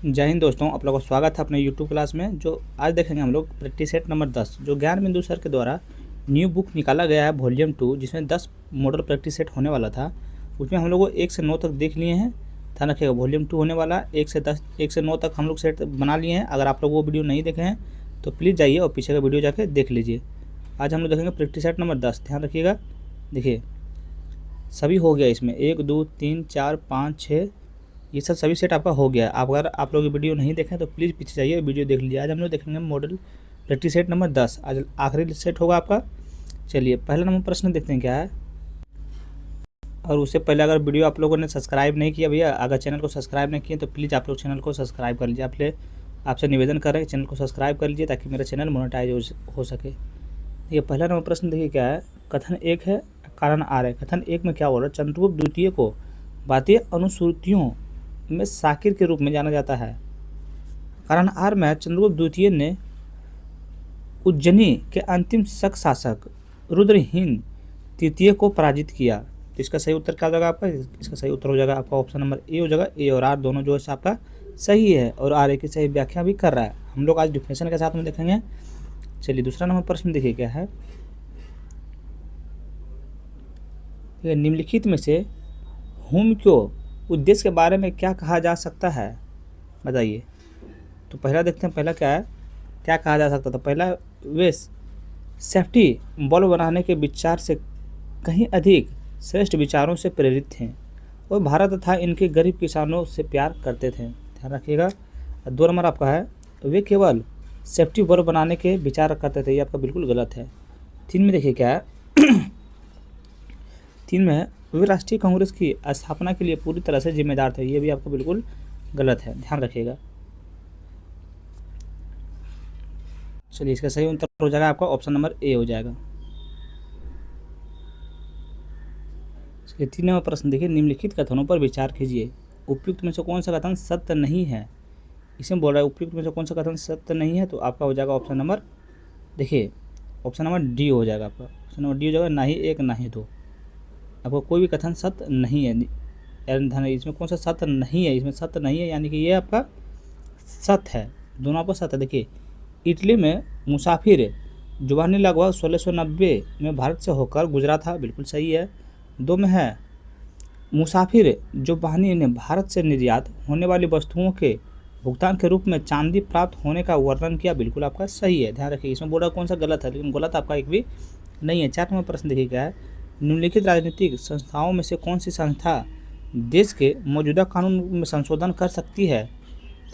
जय हिंद दोस्तों, आप लोगों का स्वागत है अपने यूट्यूब क्लास में। जो आज देखेंगे हम लोग प्रैक्टिस सेट नंबर 10 जो ज्ञान बिंदु सर के द्वारा न्यू बुक निकाला गया है वॉल्यूम 2, जिसमें 10 मॉडल प्रैक्टिस सेट होने वाला था। उसमें हम लोग को 1 से 9 तक देख लिए हैं। ध्यान रखिएगा, वॉल्यूम 2 होने वाला 1 से 9 तक हम लोग सेट बना लिए हैं। अगर आप लोग वो वीडियो नहीं देखे हैं तो प्लीज़ जाइए और पीछे का वीडियो जाके देख लीजिए। आज हम लोग देखेंगे प्रैक्टिस सेट नंबर 10। ध्यान रखिएगा, देखिए सभी हो गया इसमें 1 2 3 4 5 6, ये सब सभी सेट आपका हो गया। आप अगर आप लोग वीडियो नहीं देखें तो प्लीज़ पीछे जाइए वीडियो देख लीजिए। आज हम लोग देखेंगे मॉडल प्रैक्टिस सेट नंबर 10, आज आखिरी सेट होगा आपका। चलिए पहला नंबर प्रश्न देखते हैं क्या है। और उससे पहले अगर वीडियो आप लोगों ने सब्सक्राइब नहीं किया भैया, अगर चैनल को सब्सक्राइब नहीं किए तो प्लीज़ आप लोग चैनल को सब्सक्राइब कर लीजिए। आपसे निवेदन कर रहे हैं चैनल को सब्सक्राइब कर लीजिए ताकि मेरा चैनल मोनेटाइज हो सके। ये पहला नंबर प्रश्न देखिए क्या है। कथन 1 है, कारण आर है। कथन 1 में क्या बोल रहा है, चंद्रगुप्त द्वितीय को भारतीय अनुसूचियों में शाकिर के रूप में जाना जाता है। कारण आर में चंद्रगुप्त द्वितीय ने उज्जैनी के अंतिम शक शासक रुद्रहीन तृतीय को पराजित किया। तो इसका सही उत्तर क्या हो जाएगा आपका, इसका सही उत्तर हो जाएगा आपका ऑप्शन नंबर ए हो जाएगा। ए और आर दोनों जो है आपका सही है और आर ए की सही व्याख्या भी कर रहा है। हम लोग आज डिफिनेशन के साथ में देखेंगे। चलिए दूसरा नंबर प्रश्न देखिए क्या है। निम्नलिखित में से हुम को उद्देश्य के बारे में क्या कहा जा सकता है, बताइए। तो पहला देखते हैं, पहला क्या है, क्या कहा जा सकता था। पहला, वे सेफ्टी बल्ब बनाने के विचार से कहीं अधिक श्रेष्ठ विचारों से प्रेरित थे और भारत तथा इनके गरीब किसानों से प्यार करते थे। ध्यान रखिएगा। 2 नंबर आपका है, वे केवल सेफ्टी बल्ब बनाने के विचार करते थे। ये आपका बिल्कुल गलत है। 3 में देखिए क्या है। 3 में है, वे राष्ट्रीय कांग्रेस की स्थापना के लिए पूरी तरह से जिम्मेदार थे। ये भी आपका बिल्कुल गलत है, ध्यान रखिएगा। चलिए इसका सही उत्तर हो जाएगा आपका ऑप्शन नंबर ए हो जाएगा। चलिए 3 नंबर प्रश्न देखिए। निम्नलिखित कथनों पर विचार कीजिए। उपयुक्त में से कौन सा कथन सत्य नहीं है। इसमें बोल रहा है उपयुक्त में से कौन सा कथन सत्य नहीं है, तो आपका हो जाएगा ऑप्शन नंबर, देखिए ऑप्शन नंबर डी हो जाएगा आपका। ऑप्शन नंबर डी हो जाएगा, ना ही 1 ना ही 2। आपको कोई भी कथन सत्य नहीं है। इसमें कौन सा सत्य नहीं है, इसमें सत्य नहीं है यानी कि ये आपका सत्य है। दोनों आपका सत्य है। देखिए इटली में मुसाफिर जुबानी लगभग 1690 में भारत से होकर गुजरा था, बिल्कुल सही है। 2 में है, मुसाफिर जुबानी ने भारत से निर्यात होने वाली वस्तुओं के भुगतान के रूप में चांदी प्राप्त होने का वर्णन किया, बिल्कुल आपका सही है। ध्यान रखिए, इसमें बोल रहा कौन सा गलत है, लेकिन गलत आपका एक भी नहीं है। 4 नंबर प्रश्न देखिए क्या है। निम्नलिखित राजनीतिक संस्थाओं में से कौन सी संस्था देश के मौजूदा कानून में संशोधन कर सकती है।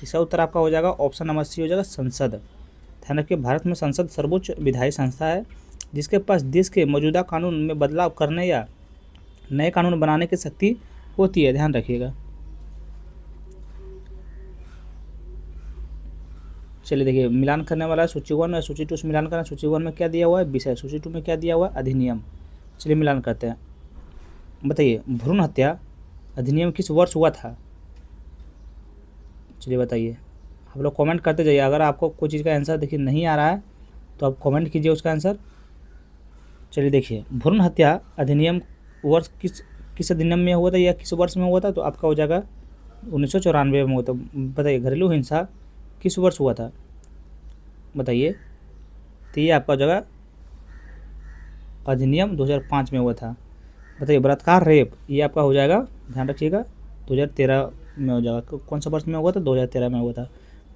तीसरा उत्तर आपका हो जाएगा ऑप्शन नंबर सी हो जाएगा, संसद। ध्यान रखिए, भारत में संसद सर्वोच्च विधायी संस्था है जिसके पास देश के मौजूदा कानून में बदलाव करने या नए कानून बनाने की शक्ति होती है। ध्यान रखिएगा। चलिए देखिए, मिलान करने वाला है सूची 1 और सूची 2 से मिलान करना। सूची 1 में क्या दिया हुआ है, विषय। सूची 2 में क्या दिया हुआ है, अधिनियम। चलिए मिलान करते हैं। बताइए, भ्रूण हत्या अधिनियम किस वर्ष हुआ था। चलिए बताइए, आप लोग कमेंट करते जाइए। अगर आपको कोई चीज़ का आंसर देखिए नहीं आ रहा है तो आप कमेंट कीजिए उसका आंसर। चलिए देखिए, भ्रूण हत्या अधिनियम वर्ष किस अधिनियम में हुआ था या किस वर्ष में हुआ था, तो आपका हो जाएगा 1994 में हुआ था। बताइए, घरेलू हिंसा किस वर्ष हुआ था, बताइए। तो ये आपका हो जाएगा अधिनियम 2005 में हुआ था। बताइए, बलात्कार रेप, ये आपका हो जाएगा, ध्यान रखिएगा, 2013 में हो जाएगा। कौन सा वर्ष में हुआ था, 2013 में हुआ था।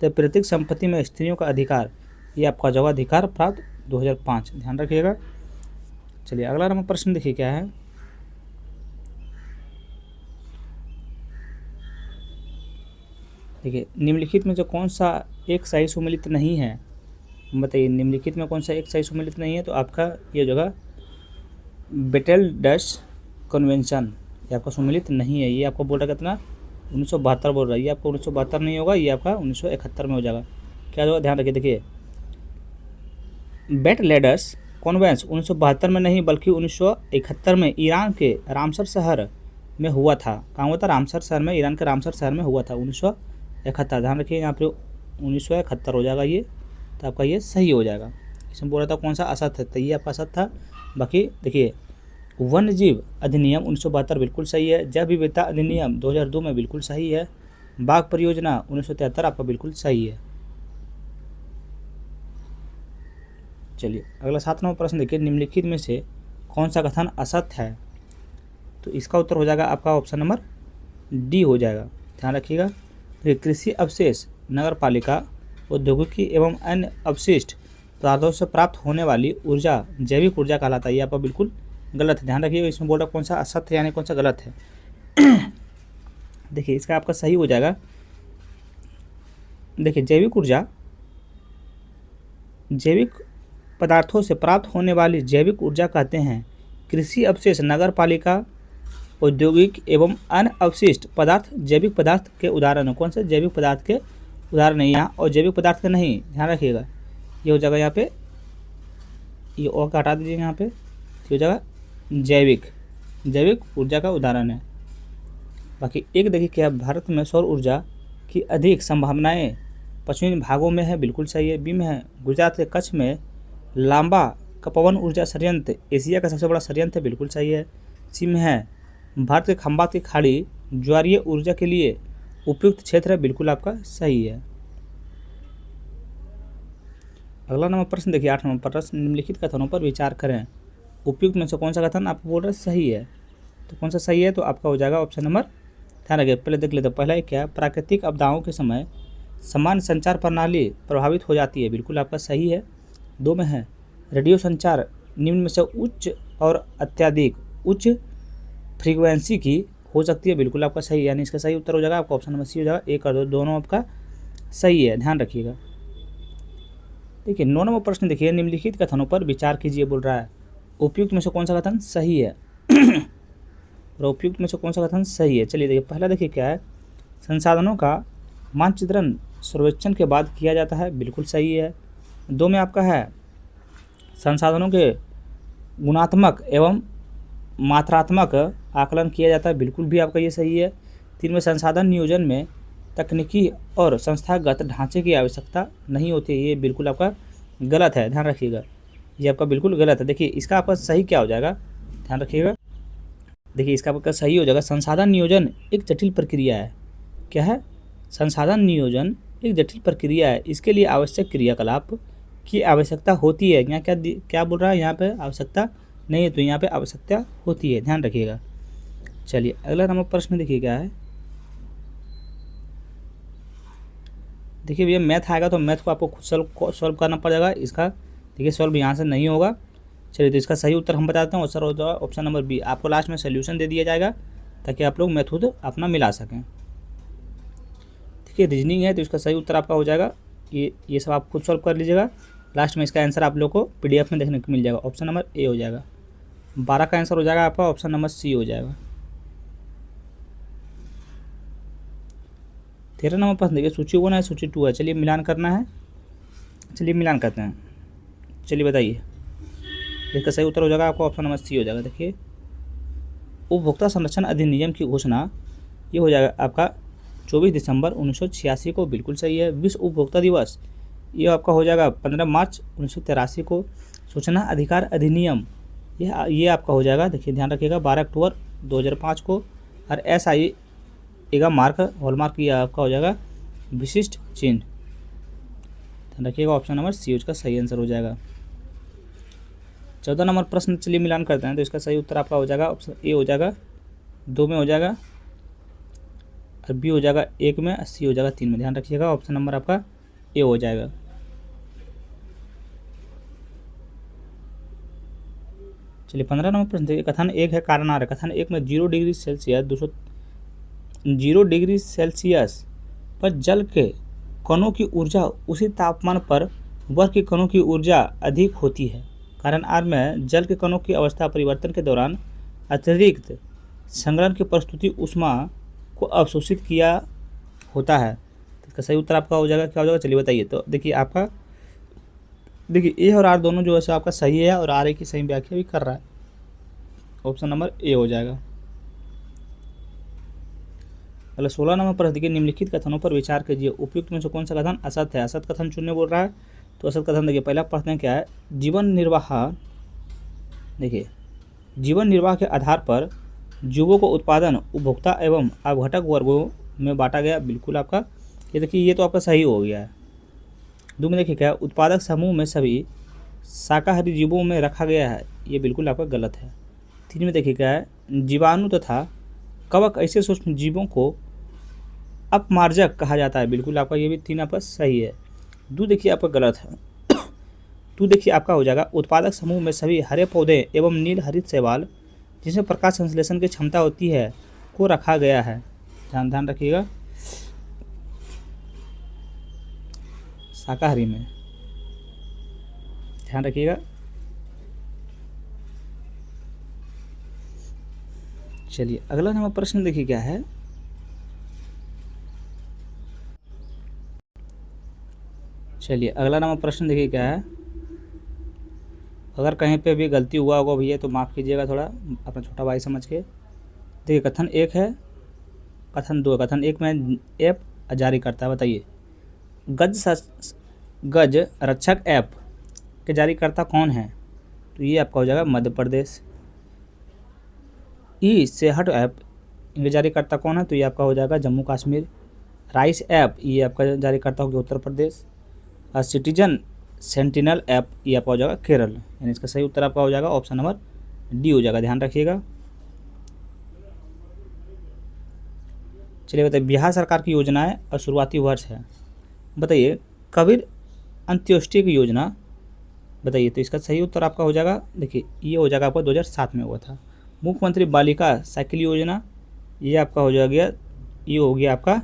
तो पैतृक संपत्ति में स्त्रियों का अधिकार, ये आपका जगह अधिकार प्राप्त 2005, ध्यान रखिएगा। चलिए अगला नंबर प्रश्न देखिए क्या है। देखिए, निम्नलिखित में जो कौन सा एक सही सुमेलित नहीं है, बताइए। निम्नलिखित में कौन सा एक सही सुमेलित नहीं है, तो आपका ये जगह बेटेल्स कन्वेंशन, ये आपका सुमेलित नहीं है। ये आपको बोल रहा है कितना, 1972 बोल रहा है। ये आपका 1972 नहीं होगा, ये आपका 1971 में हो जाएगा। क्या होगा, ध्यान रखिए। देखिए, बेटलेडस कॉन्वेंस 1972 में नहीं बल्कि 1971 में ईरान के रामसर शहर में हुआ था। कहाँ हुआ था, रामसर शहर में, ईरान के रामसर शहर में हुआ था 1971। ध्यान रखिए, यहाँ पे 1971 हो जाएगा ये, तो आपका ये सही हो जाएगा। इसमें बोल रहा था कौन सा असत है, तो ये आपका असत था। बाकी देखिए, वन्य जीव अधिनियम 1972 बिल्कुल सही है। जैव विविधता अधिनियम 2002 में बिल्कुल सही है। बाघ परियोजना 1973 आपका बिल्कुल सही है। चलिए अगला 7 नंबर प्रश्न देखिए, निम्नलिखित में से कौन सा कथन असत्य है? तो इसका उत्तर हो जाएगा आपका ऑप्शन नंबर डी हो जाएगा, ध्यान रखिएगा। देखिए, कृषि अवशेष नगर पालिका औद्योगिकी एवं अन्य अवशिष्ट पदार्थों से प्राप्त होने वाली ऊर्जा जैविक ऊर्जा कहलाता है। ये आपका बिल्कुल गलत है, ध्यान रखिएगा। इसमें बोल रहा कौन सा असत्य है यानी कौन सा गलत है। देखिए इसका आपका सही हो जाएगा। देखिए जैविक ऊर्जा जैविक पदार्थों से प्राप्त होने वाली जैविक ऊर्जा कहते हैं कृषि अवशेष नगर पालिका औद्योगिक एवं अन्य अवशिष्ट पदार्थ जैविक पदार्थ के उदाहरण है। कौन से जैविक पदार्थ के उदाहरण है यहाँ, और जैविक पदार्थ के नहीं, ध्यान रखिएगा। ये हो जाएगा यहाँ पे, ये और का हटा दीजिए, यहाँ पे ये हो जाएगा जैविक ऊर्जा का उदाहरण है। बाकी एक देखिए क्या, भारत में सौर ऊर्जा की अधिक संभावनाएं पश्चिमी भागों में है, बिल्कुल सही है। बी में है गुजरात के कच्छ में लांबा का पवन ऊर्जा संयंत्र एशिया का सबसे बड़ा संयंत्र है, बिल्कुल सही है। सी में है भारत के खंबात की खाड़ी ज्वारीय ऊर्जा के लिए उपयुक्त क्षेत्र है, बिल्कुल आपका सही है। अगला नंबर प्रश्न देखिए 8 नंबर प्रश्न, निम्नलिखित कथनों पर विचार करें। उपयुक्त में से कौन सा कथन आपको बोल रहे सही है? तो कौन सा सही है? तो आपका हो जाएगा ऑप्शन नंबर, ध्यान रखिए पहले देख लेते हैं। पहला क्या है, प्राकृतिक आपदाओं के समय सामान्य संचार प्रणाली प्रभावित हो जाती है, बिल्कुल आपका सही है। 2 में है रेडियो संचार निम्न में से उच्च और अत्यधिक उच्च फ्रीक्वेंसी की हो सकती है, बिल्कुल आपका सही है, यानी इसका सही उत्तर हो जाएगा आपका ऑप्शन नंबर सी हो जाएगा। 1 और 2 दोनों आपका सही है, ध्यान रखिएगा। देखिए 9 नंबर प्रश्न देखिए, निम्नलिखित कथनों पर विचार कीजिए बोल रहा है। उपयुक्त में से कौन सा कथन सही है? और उपयुक्त में से कौन सा कथन सही है? चलिए देखिए पहला देखिए क्या है, संसाधनों का मानचित्रण सर्वेक्षण के बाद किया जाता है, बिल्कुल सही है। 2 में आपका है संसाधनों के गुणात्मक एवं मात्रात्मक आकलन किया जाता है, बिल्कुल भी आपका ये सही है। 3 में संसाधन नियोजन में तकनीकी और संस्थागत ढांचे की आवश्यकता नहीं होती है, ये बिल्कुल आपका गलत है, ध्यान रखिएगा, ये आपका बिल्कुल गलत है। देखिए इसका आपका सही क्या हो जाएगा, ध्यान रखिएगा। देखिए इसका आपका सही हो जाएगा, संसाधन नियोजन एक जटिल प्रक्रिया है। क्या है? संसाधन नियोजन एक जटिल प्रक्रिया है, इसके लिए आवश्यक क्रियाकलाप की आवश्यकता होती है। यहाँ क्या बोल रहा है, यहाँ पे आवश्यकता नहीं है, तो यहाँ पे आवश्यकता होती है, ध्यान रखिएगा। चलिए अगला नंबर प्रश्न देखिए क्या है। देखिए भैया मैथ आएगा तो मैथ को आपको खुद सॉल्व करना पड़ेगा। इसका देखिए सॉल्व यहाँ से नहीं होगा। चलिए तो इसका सही उत्तर हम बताते हैं, और सर हो जाएगा ऑप्शन नंबर बी। आपको लास्ट में सोल्यूशन दे दिया जाएगा ताकि आप लोग मेथड अपना मिला सकें। देखिए रीजनिंग है तो इसका सही उत्तर आपका हो जाएगा, ये सब आप खुद सॉल्व कर लीजिएगा। लास्ट में इसका आंसर आप लोग को PDF में देखने को मिल जाएगा, ऑप्शन नंबर ए हो जाएगा। 12 का आंसर हो जाएगा आपका ऑप्शन नंबर सी हो जाएगा। 13 नंबर प्रश्न देखिए, सूची 1 है सूची 2 है, चलिए मिलान करना है, चलिए मिलान करते हैं। चलिए बताइए, इसका सही उत्तर हो जाएगा आपका ऑप्शन नंबर सी हो जाएगा। देखिए उपभोक्ता संरक्षण अधिनियम की घोषणा ये हो जाएगा आपका 24 दिसंबर 1986 को, बिल्कुल सही है। विश्व उपभोक्ता दिवस ये आपका हो जाएगा 15 मार्च 1983 को। सूचना अधिकार अधिनियम ये आपका हो जाएगा, देखिए ध्यान रखिएगा 12 अक्टूबर 2005 को। और SI एगा मार्क हॉलमार्क ये आपका हो जाएगा विशिष्ट चिन्ह, ध्यान रखिएगा ऑप्शन नंबर सी उसका सही आंसर हो जाएगा। 14 नंबर प्रश्न चलिए मिलान करते हैं, तो इसका सही उत्तर आपका हो जाएगा ऑप्शन ए हो जाएगा, 2 में हो जाएगा, और बी हो जाएगा 1 में, सी हो जाएगा 3 में, ध्यान रखिएगा ऑप्शन नंबर आपका ए हो जाएगा। चलिए 15 नंबर प्रश्न देखिए, कथन 1 है कारण आ रहा है। कथन 1 में 0 डिग्री सेल्सियस पर जल के कणों की ऊर्जा उसी तापमान पर बर्फ के कणों की ऊर्जा अधिक होती है। कारण आर में जल के कणों की अवस्था परिवर्तन के दौरान अतिरिक्त संग्रहण की प्रस्तुति ऊष्मा को अवशोषित किया होता है। तो इसका सही उत्तर आपका हो जाएगा, क्या हो जाएगा चलिए बताइए। तो देखिए आपका ए और आर दोनों जो है आपका सही है, और आर की सही व्याख्या भी कर रहा है, ऑप्शन नंबर ए हो जाएगा। अगला 16 नंबर प्रश्न देखिए, निम्नलिखित कथनों पर विचार कीजिए। उपयुक्त में से कौन सा कथन असत्य है? असत कथन चुनने बोल रहा है, तो असत कथन देखिए पहला प्रश्न क्या है, जीवन निर्वाह के आधार पर जीवों को उत्पादन उपभोक्ता एवं अवघटक वर्गों में बांटा गया, बिल्कुल आपका ये देखिए ये तो आपका सही हो गया है। दो में देखिए क्या है, उत्पादक समूह में सभी शाकाहारी जीवों में रखा गया है, ये बिल्कुल आपका गलत है। तीन में देखिए क्या है, जीवाणु तथा कवक ऐसे सूक्ष्म जीवों को अपमार्जक कहा जाता है, बिल्कुल आपका ये भी तीन आपका सही है। दो देखिए आपका गलत है। तो देखिए आपका हो जाएगा, उत्पादक समूह में सभी हरे पौधे एवं नील हरित शैवाल जिसमें प्रकाश संश्लेषण की क्षमता होती है को रखा गया है। ध्यान रखिएगा, शाकाहारी में ध्यान रखिएगा। चलिए अगला नंबर प्रश्न देखिए क्या है। चलिए अगला नंबर प्रश्न देखिए क्या है। अगर कहीं पे भी गलती हुआ होगा भैया तो माफ़ कीजिएगा, थोड़ा अपना छोटा भाई समझ के। देखिए कथन एक है, कथन दो। कथन एक में ऐप जारी करता है, बताइए गज रक्षक ऐप के जारीकर्ता कौन है? तो ये आपका हो जाएगा मध्य प्रदेश। ई सेहत ऐप इनके जारीकर्ता कौन है? तो ये आपका हो जाएगा जम्मू कश्मीर। राइस ऐप ये आपका जारीकर्ता होगा Uttar Pradesh. Citizen sentinel app ये आपका हो जाएगा केरल। यानी इसका सही उत्तर आपका हो जाएगा ऑप्शन नंबर डी हो जाएगा, ध्यान रखिएगा। चलिए बताइए, बिहार सरकार की योजनाएं और शुरुआती वर्ष है, बताइए कबीर अंत्योष्टि की योजना, बताइए। तो इसका सही उत्तर आपका हो जाएगा, देखिए ये हो जाएगा आपका 2007 में हुआ था। मुख्यमंत्री बालिका साइकिल योजना ये आपका हो जाएगा, ये हो गया आपका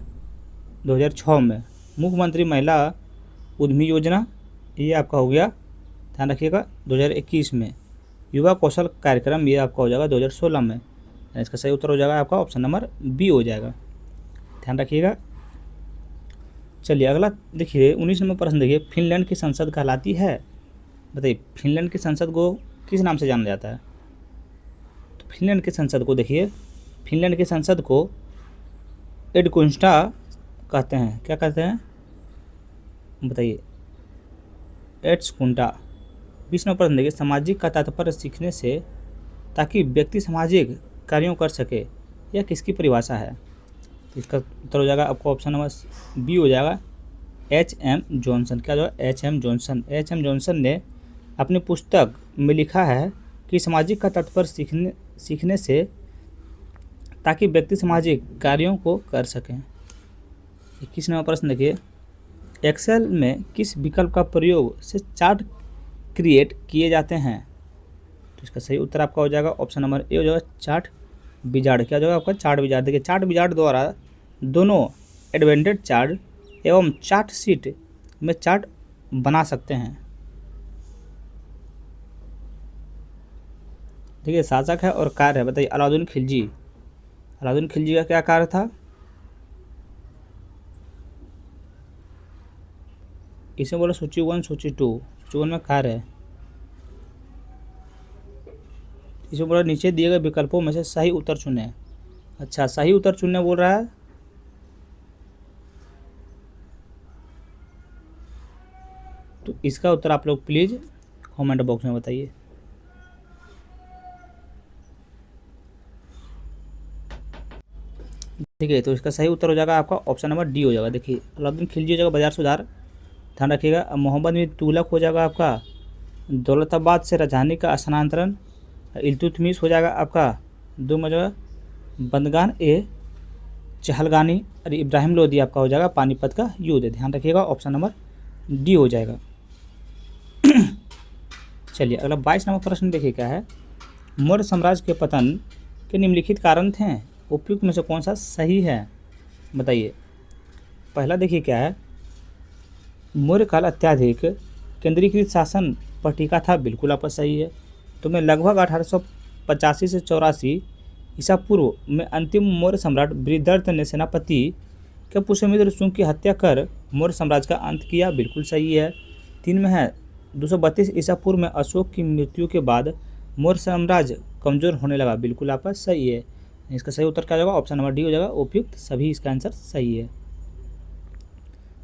2006 में। मुख्यमंत्री महिला उद्यमी योजना ये आपका हो गया, ध्यान रखिएगा, 2021 में। युवा कौशल कार्यक्रम ये आपका हो जाएगा 2016 में। इसका सही उत्तर हो जाएगा आपका ऑप्शन नंबर बी हो जाएगा, ध्यान रखिएगा। चलिए अगला देखिए 19 नंबर प्रश्न देखिए, फिनलैंड की संसद कहलाती है, बताइए फिनलैंड की संसद को किस नाम से जाना जाता है? तो फिनलैंड की संसद को देखिए, फिनलैंड की संसद को एडकुंस्टा कहते हैं। क्या कहते हैं बताइए? एड्सकुंटा। 20 नंबर प्रश्न देखिए, सामाजिक का तात्पर्य सीखने से ताकि व्यक्ति सामाजिक कार्यों कर सके, यह किसकी परिभाषा है? तो इसका उत्तर हो जाएगा आपको ऑप्शन नंबर बी हो जाएगा, एच.एम. जॉनसन। क्या जो एच.एम. Johnson, HM. जॉनसन ने अपनी पुस्तक में लिखा है कि सामाजिक का तात्पर्य सीखने से ताकि व्यक्ति सामाजिक कार्यों को कर सकें। 21 नंबर प्रश्न देखिए, एक्सेल में किस विकल्प का प्रयोग से चार्ट क्रिएट किए जाते हैं? तो इसका सही उत्तर आपका हो जाएगा ऑप्शन नंबर ए हो जाएगा, चार्ट विजार्ड। क्या जाएगा आपका? Chart wizard. देखिए चार्ट विजार्ड द्वारा दोनों एडवेंटेड चार्ट एवं चार्ट शीट में चार्ट बना सकते हैं। देखिए शासक है और कार्य है, बताइए अलाउद्दीन खिलजी। अलाउद्दीन खिलजी का क्या कार्य था? इसे बोलो सूची 1 सूची 2। सूची 1 में कार्य है, इसे बोला नीचे दिए गए विकल्पों में से सही उत्तर चुने। अच्छा सही उत्तर चुनने बोल रहा है, तो इसका उत्तर आप लोग प्लीज कमेंट बॉक्स में बताइए। ठीक है, तो इसका सही उत्तर हो जाएगा आपका ऑप्शन नंबर डी हो जाएगा। देखिए अलाउद्दीन खिलजी हो जाएगा बाजार सुधार, ध्यान रखिएगा। मोहम्मद बिन तुगलक हो जाएगा आपका दौलताबाद से राजधानी का स्थानांतरण। इल्तुतमिश हो जाएगा आपका 2 में जो बंदगान ए चहलगानी। और इब्राहिम लोदी आपका हो जाएगा पानीपत का युद्ध, ध्यान रखिएगा ऑप्शन नंबर डी हो जाएगा। चलिए अगला 22 नंबर प्रश्न देखिए क्या है, मौर्य साम्राज्य के पतन के निम्नलिखित कारण थे, उपयुक्त में से कौन सा सही है? बताइए। पहला देखिए क्या है, मौर्य काल अत्याधिक केंद्रीकृत शासन पर टिका था, बिल्कुल आपका सही है। तो मैं लगभग 1885 से 84 ईसा पूर्व में अंतिम मौर्य सम्राट बृहदर्थ ने सेनापति के पुष्यमित्र शुंग की हत्या कर मौर्य साम्राज्य का अंत किया, बिल्कुल सही है। 3 में है 232 ईसा पूर्व में अशोक की मृत्यु के बाद मौर्य साम्राज्य कमजोर होने लगा, बिल्कुल आपका सही है। इसका सही उत्तर क्या होगा? ऑप्शन नंबर डी हो जाएगा, उपयुक्त सभी इसका आंसर सही है।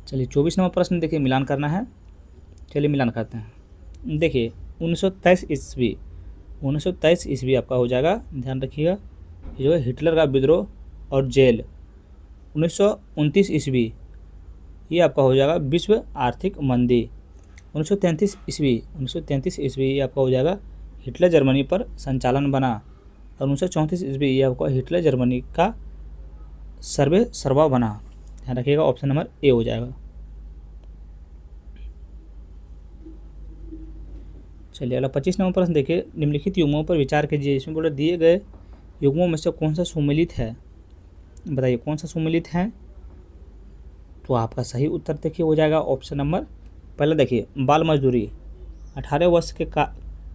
चलिए 24 नंबर प्रश्न देखिए, मिलान करना है। चलिए मिलान करते हैं। देखिए 1923 ईस्वी आपका हो जाएगा, ध्यान रखिएगा। ये जो है हिटलर का विद्रोह और जेल 1929 ईस्वी ये आपका हो जाएगा विश्व आर्थिक मंदी। 1933 ईस्वी ये आपका हो जाएगा हिटलर जर्मनी पर संचालन बना। और 1934 ईस्वी ये आपका हिटलर जर्मनी का सर्वे सर्वा बना। ध्यान रखिएगा, ऑप्शन नंबर ए हो जाएगा। चलिए अगला 25 नंबर प्रश्न देखिए, निम्नलिखित युग्मों पर विचार कीजिए। इसमें बोले दिए गए युग्मों में से कौन सा सुमेलित है, बताइए कौन सा सुमेलित है। तो आपका सही उत्तर देखिए हो जाएगा ऑप्शन नंबर पहला। देखिए बाल मजदूरी, 18 वर्ष के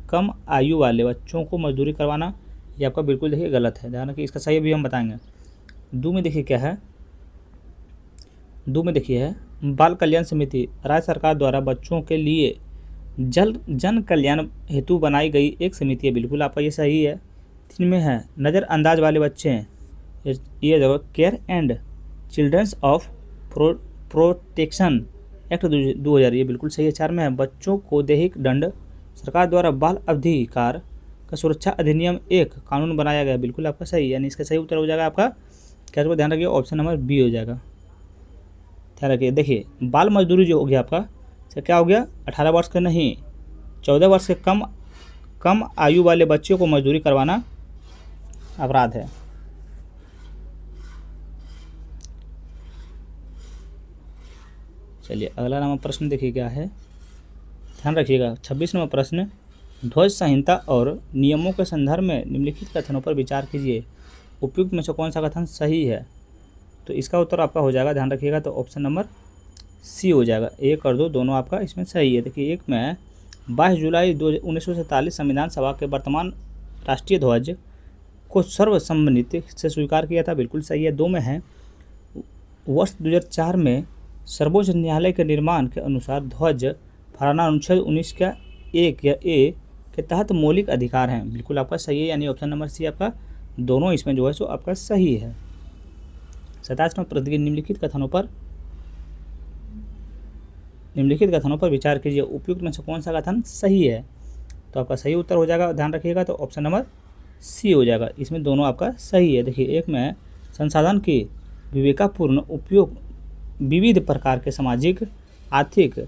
कम आयु वाले बच्चों को मजदूरी करवाना, ये आपका बिल्कुल देखिए गलत है। ध्यान रखिए, इसका सही भी हम बताएंगे। दो में देखिए क्या है, दो में देखिए है बाल कल्याण समिति, राज्य सरकार द्वारा बच्चों के लिए जन कल्याण हेतु बनाई गई एक समिति है, बिल्कुल आपका ये सही है। तीन में है नज़रअंदाज वाले बच्चे हैं, ये जगह care and children's of protection act 2000, ये बिल्कुल सही है। चार में है बच्चों को दैहिक दंड, सरकार द्वारा बाल अधिकार का सुरक्षा अधिनियम एक कानून बनाया गया, बिल्कुल आपका सही है। यानी इसका सही उत्तर हो जाएगा आपका क्या, तो ध्यान रखिए ऑप्शन नंबर बी हो जाएगा। ध्यान रखिए, देखिए बाल मजदूरी जो हो गया आपका क्या हो गया, 18 वर्ष के नहीं 14 वर्ष के कम आयु वाले बच्चों को मजदूरी करवाना अपराध है। चलिए अगला नंबर प्रश्न देखिए क्या है, ध्यान रखिएगा। 26 नंबर प्रश्न, ध्वज संहिता और नियमों के संदर्भ में निम्नलिखित कथनों पर विचार कीजिए। उपयुक्त में से कौन सा कथन सही है। तो इसका उत्तर आपका हो जाएगा, ध्यान रखिएगा, तो ऑप्शन नंबर सी हो जाएगा। एक और दो दोनों आपका इसमें सही है। देखिए एक में 22 जुलाई 1947 संविधान सभा के वर्तमान राष्ट्रीय ध्वज को सर्वसम्मति से स्वीकार किया था, बिल्कुल सही है। दो में है वर्ष 2004 में सर्वोच्च न्यायालय के निर्माण के अनुसार ध्वज फहराना अनुच्छेद 19 का 1 या ए के तहत मौलिक अधिकार हैं, बिल्कुल आपका सही है। यानी ऑप्शन नंबर सी आपका दोनों इसमें जो है सो आपका सही है। 27 नंबर प्रश्न, निम्नलिखित कथनों पर विचार कीजिए। उपयुक्त में से कौन सा कथन सही है। तो आपका सही उत्तर हो जाएगा, ध्यान रखिएगा, तो ऑप्शन नंबर सी हो जाएगा। इसमें दोनों आपका सही है। देखिए एक में संसाधन के विवेकपूर्ण उपयोग विविध प्रकार के सामाजिक, आर्थिक,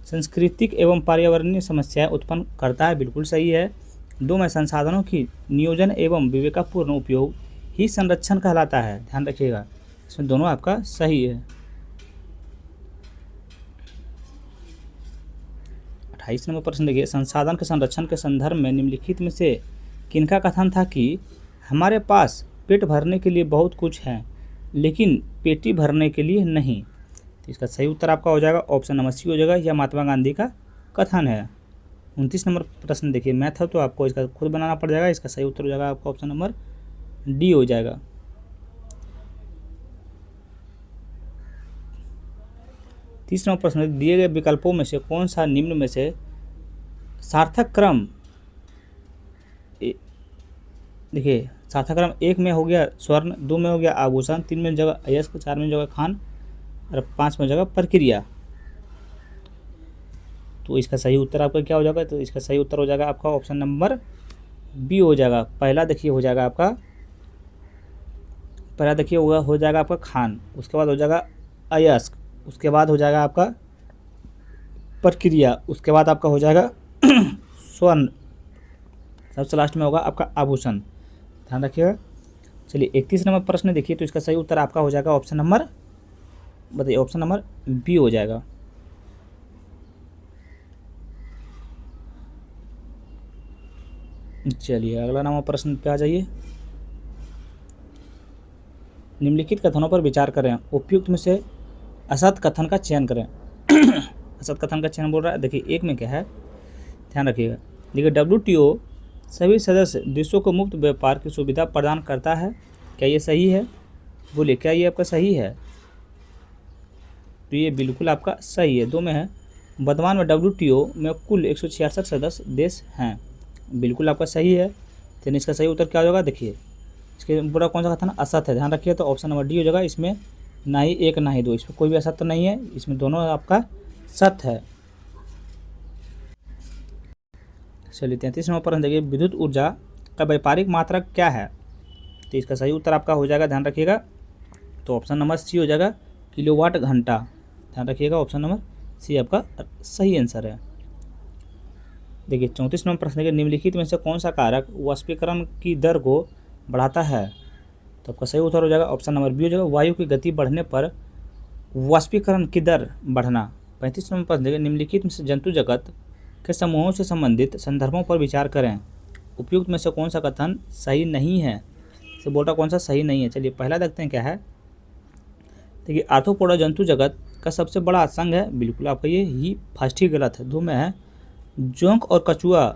सांस्कृतिक एवं पर्यावरणीय समस्याएं उत्पन्न करता है, बिल्कुल सही है। दो में संसाधनों की नियोजन एवं विवेकपूर्ण उपयोग ही संरक्षण कहलाता है, ध्यान रखिएगा, इसमें दोनों आपका सही है। 28 नंबर प्रश्न देखिए, संसाधन के संरक्षण के संदर्भ में निम्नलिखित में से किनका कथन था कि हमारे पास पेट भरने के लिए बहुत कुछ है लेकिन पेटी भरने के लिए नहीं। तो इसका सही उत्तर आपका हो जाएगा ऑप्शन नंबर सी हो जाएगा, यह महात्मा गांधी का कथन है। 29 नंबर प्रश्न देखिए, मैथ है तो आपको इसका खुद बनाना पड़ जाएगा। इसका सही उत्तर हो जाएगा आपका ऑप्शन नंबर डी हो जाएगा। 30 नंबर प्रश्न, दिए गए विकल्पों में से कौन सा निम्न में से सार्थक क्रम, देखिए सार्थक क्रम एक में हो गया स्वर्ण, दो में हो गया आभूषण, तीन में जगह अयस्क, चार में जगह खान और पाँच में जगह प्रक्रिया। तो इसका सही उत्तर आपका क्या हो जाएगा, तो इसका सही उत्तर हो जाएगा आपका ऑप्शन नंबर बी हो जाएगा। पहला देखिए हो जाएगा आपका, पहला देखिए हो जाएगा आपका खान, उसके बाद हो जाएगा अयस्क, उसके बाद हो जाएगा आपका प्रक्रिया, उसके बाद आपका हो जाएगा स्वर्ण, सबसे लास्ट में होगा आपका आभूषण, ध्यान रखिएगा। चलिए 31 नंबर प्रश्न देखिए, तो इसका सही उत्तर आपका हो जाएगा ऑप्शन नंबर, बताइए ऑप्शन नंबर बी हो जाएगा। चलिए अगला नंबर प्रश्न पे आ जाइए। निम्नलिखित कथनों पर विचार करें, उपयुक्त में से असत कथन का चयन करें। असत कथन का चयन बोल रहा है, देखिए एक में क्या है, ध्यान रखिएगा। देखिए WTO सभी सदस्य देशों को मुक्त व्यापार की सुविधा प्रदान करता है, क्या ये सही है, बोलिए क्या ये आपका सही है। तो ये बिल्कुल आपका सही है। दो में है वर्तमान में WTO में कुल 166 सदस्य देश हैं, बिल्कुल आपका सही है। तो इसका सही उत्तर क्या होगा, देखिए इसके पूरा कौन सा कथन असत है, ध्यान रखिए, तो ऑप्शन नंबर डी हो जाएगा। इसमें ना ही एक ना ही दो, इसमें कोई भी असत्य नहीं है, इसमें दोनों आपका सत्य है। चलिए 33 नंबर प्रश्न देखिए, विद्युत ऊर्जा का व्यापारिक मात्रक क्या है। तो इसका सही उत्तर आपका हो जाएगा, ध्यान रखिएगा, तो ऑप्शन नंबर सी हो जाएगा किलोवाट घंटा। ध्यान रखिएगा, ऑप्शन नंबर सी आपका सही आंसर है। देखिए 34 नंबर प्रश्न है, निम्नलिखित में से कौन सा कारक वाष्पीकरण की दर को बढ़ाता है? तो आपका सही उत्तर हो जाएगा ऑप्शन नंबर बी हो जाएगा, वायु की गति बढ़ने पर वाष्पीकरण की दर बढ़ना। 35 नंबर प्रश्न देखिए, निम्नलिखित में से जंतु जगत के समूहों से संबंधित संदर्भों पर विचार करें। उपयुक्त में से कौन सा कथन सही नहीं है? से बोल रहा कौन सा सही नहीं है। चलिए पहला देखते हैं क्या है। देखिए आर्थ्रोपोडा जंतु जगत का सबसे बड़ा संघ है, बिल्कुल आपका ये ही फर्स्ट ही गलत है। दो में है जोंक और कछुआ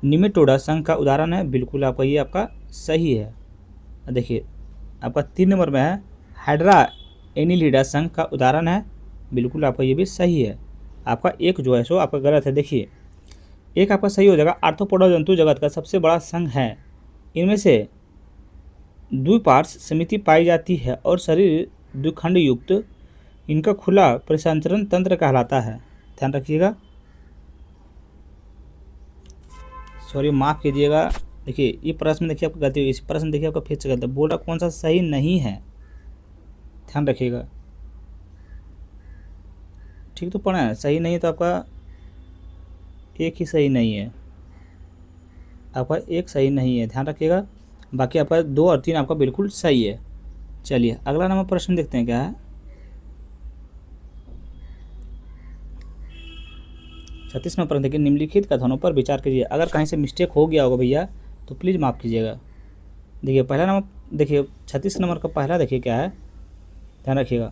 निमेटोडा संघ का उदाहरण है, बिल्कुल आपका ये आपका सही है। देखिए आपका 3 नंबर में है हाइड्रा एनिलिडा संघ का उदाहरण है, बिल्कुल आपका ये भी सही है। आपका एक जो है सो आपका गलत है। देखिए एक आपका सही हो जाएगा, आर्थ्रोपोडा जंतु जगत का सबसे बड़ा संघ है। इनमें से द्विपार्श्व समिति पाई जाती है और शरीर द्विखंड युक्त इनका खुला परिसंचरण तंत्र कहलाता है। ध्यान रखिएगा, सॉरी माफ़ कीजिएगा। देखिए ये प्रश्न देखिए आपका गलती हुई, इस प्रश्न देखिए आपका फिर से गलत है। बोल रहा कौन सा सही नहीं है, ध्यान रखिएगा। ठीक तो पढ़ा है, सही नहीं है तो आपका एक ही सही नहीं है, आपका एक सही नहीं है, ध्यान रखिएगा। बाकी आपका 2 और 3 आपका बिल्कुल सही है। चलिए अगला नंबर प्रश्न देखते हैं क्या है। 36 नंबर प्रश्न देखिए, निम्नलिखित कथनों पर विचार कीजिए। अगर कहीं से मिस्टेक हो गया होगा भैया तो प्लीज़ माफ़ कीजिएगा। देखिए पहला नंबर देखिए 36 नंबर का पहला देखिए क्या है, ध्यान रखिएगा।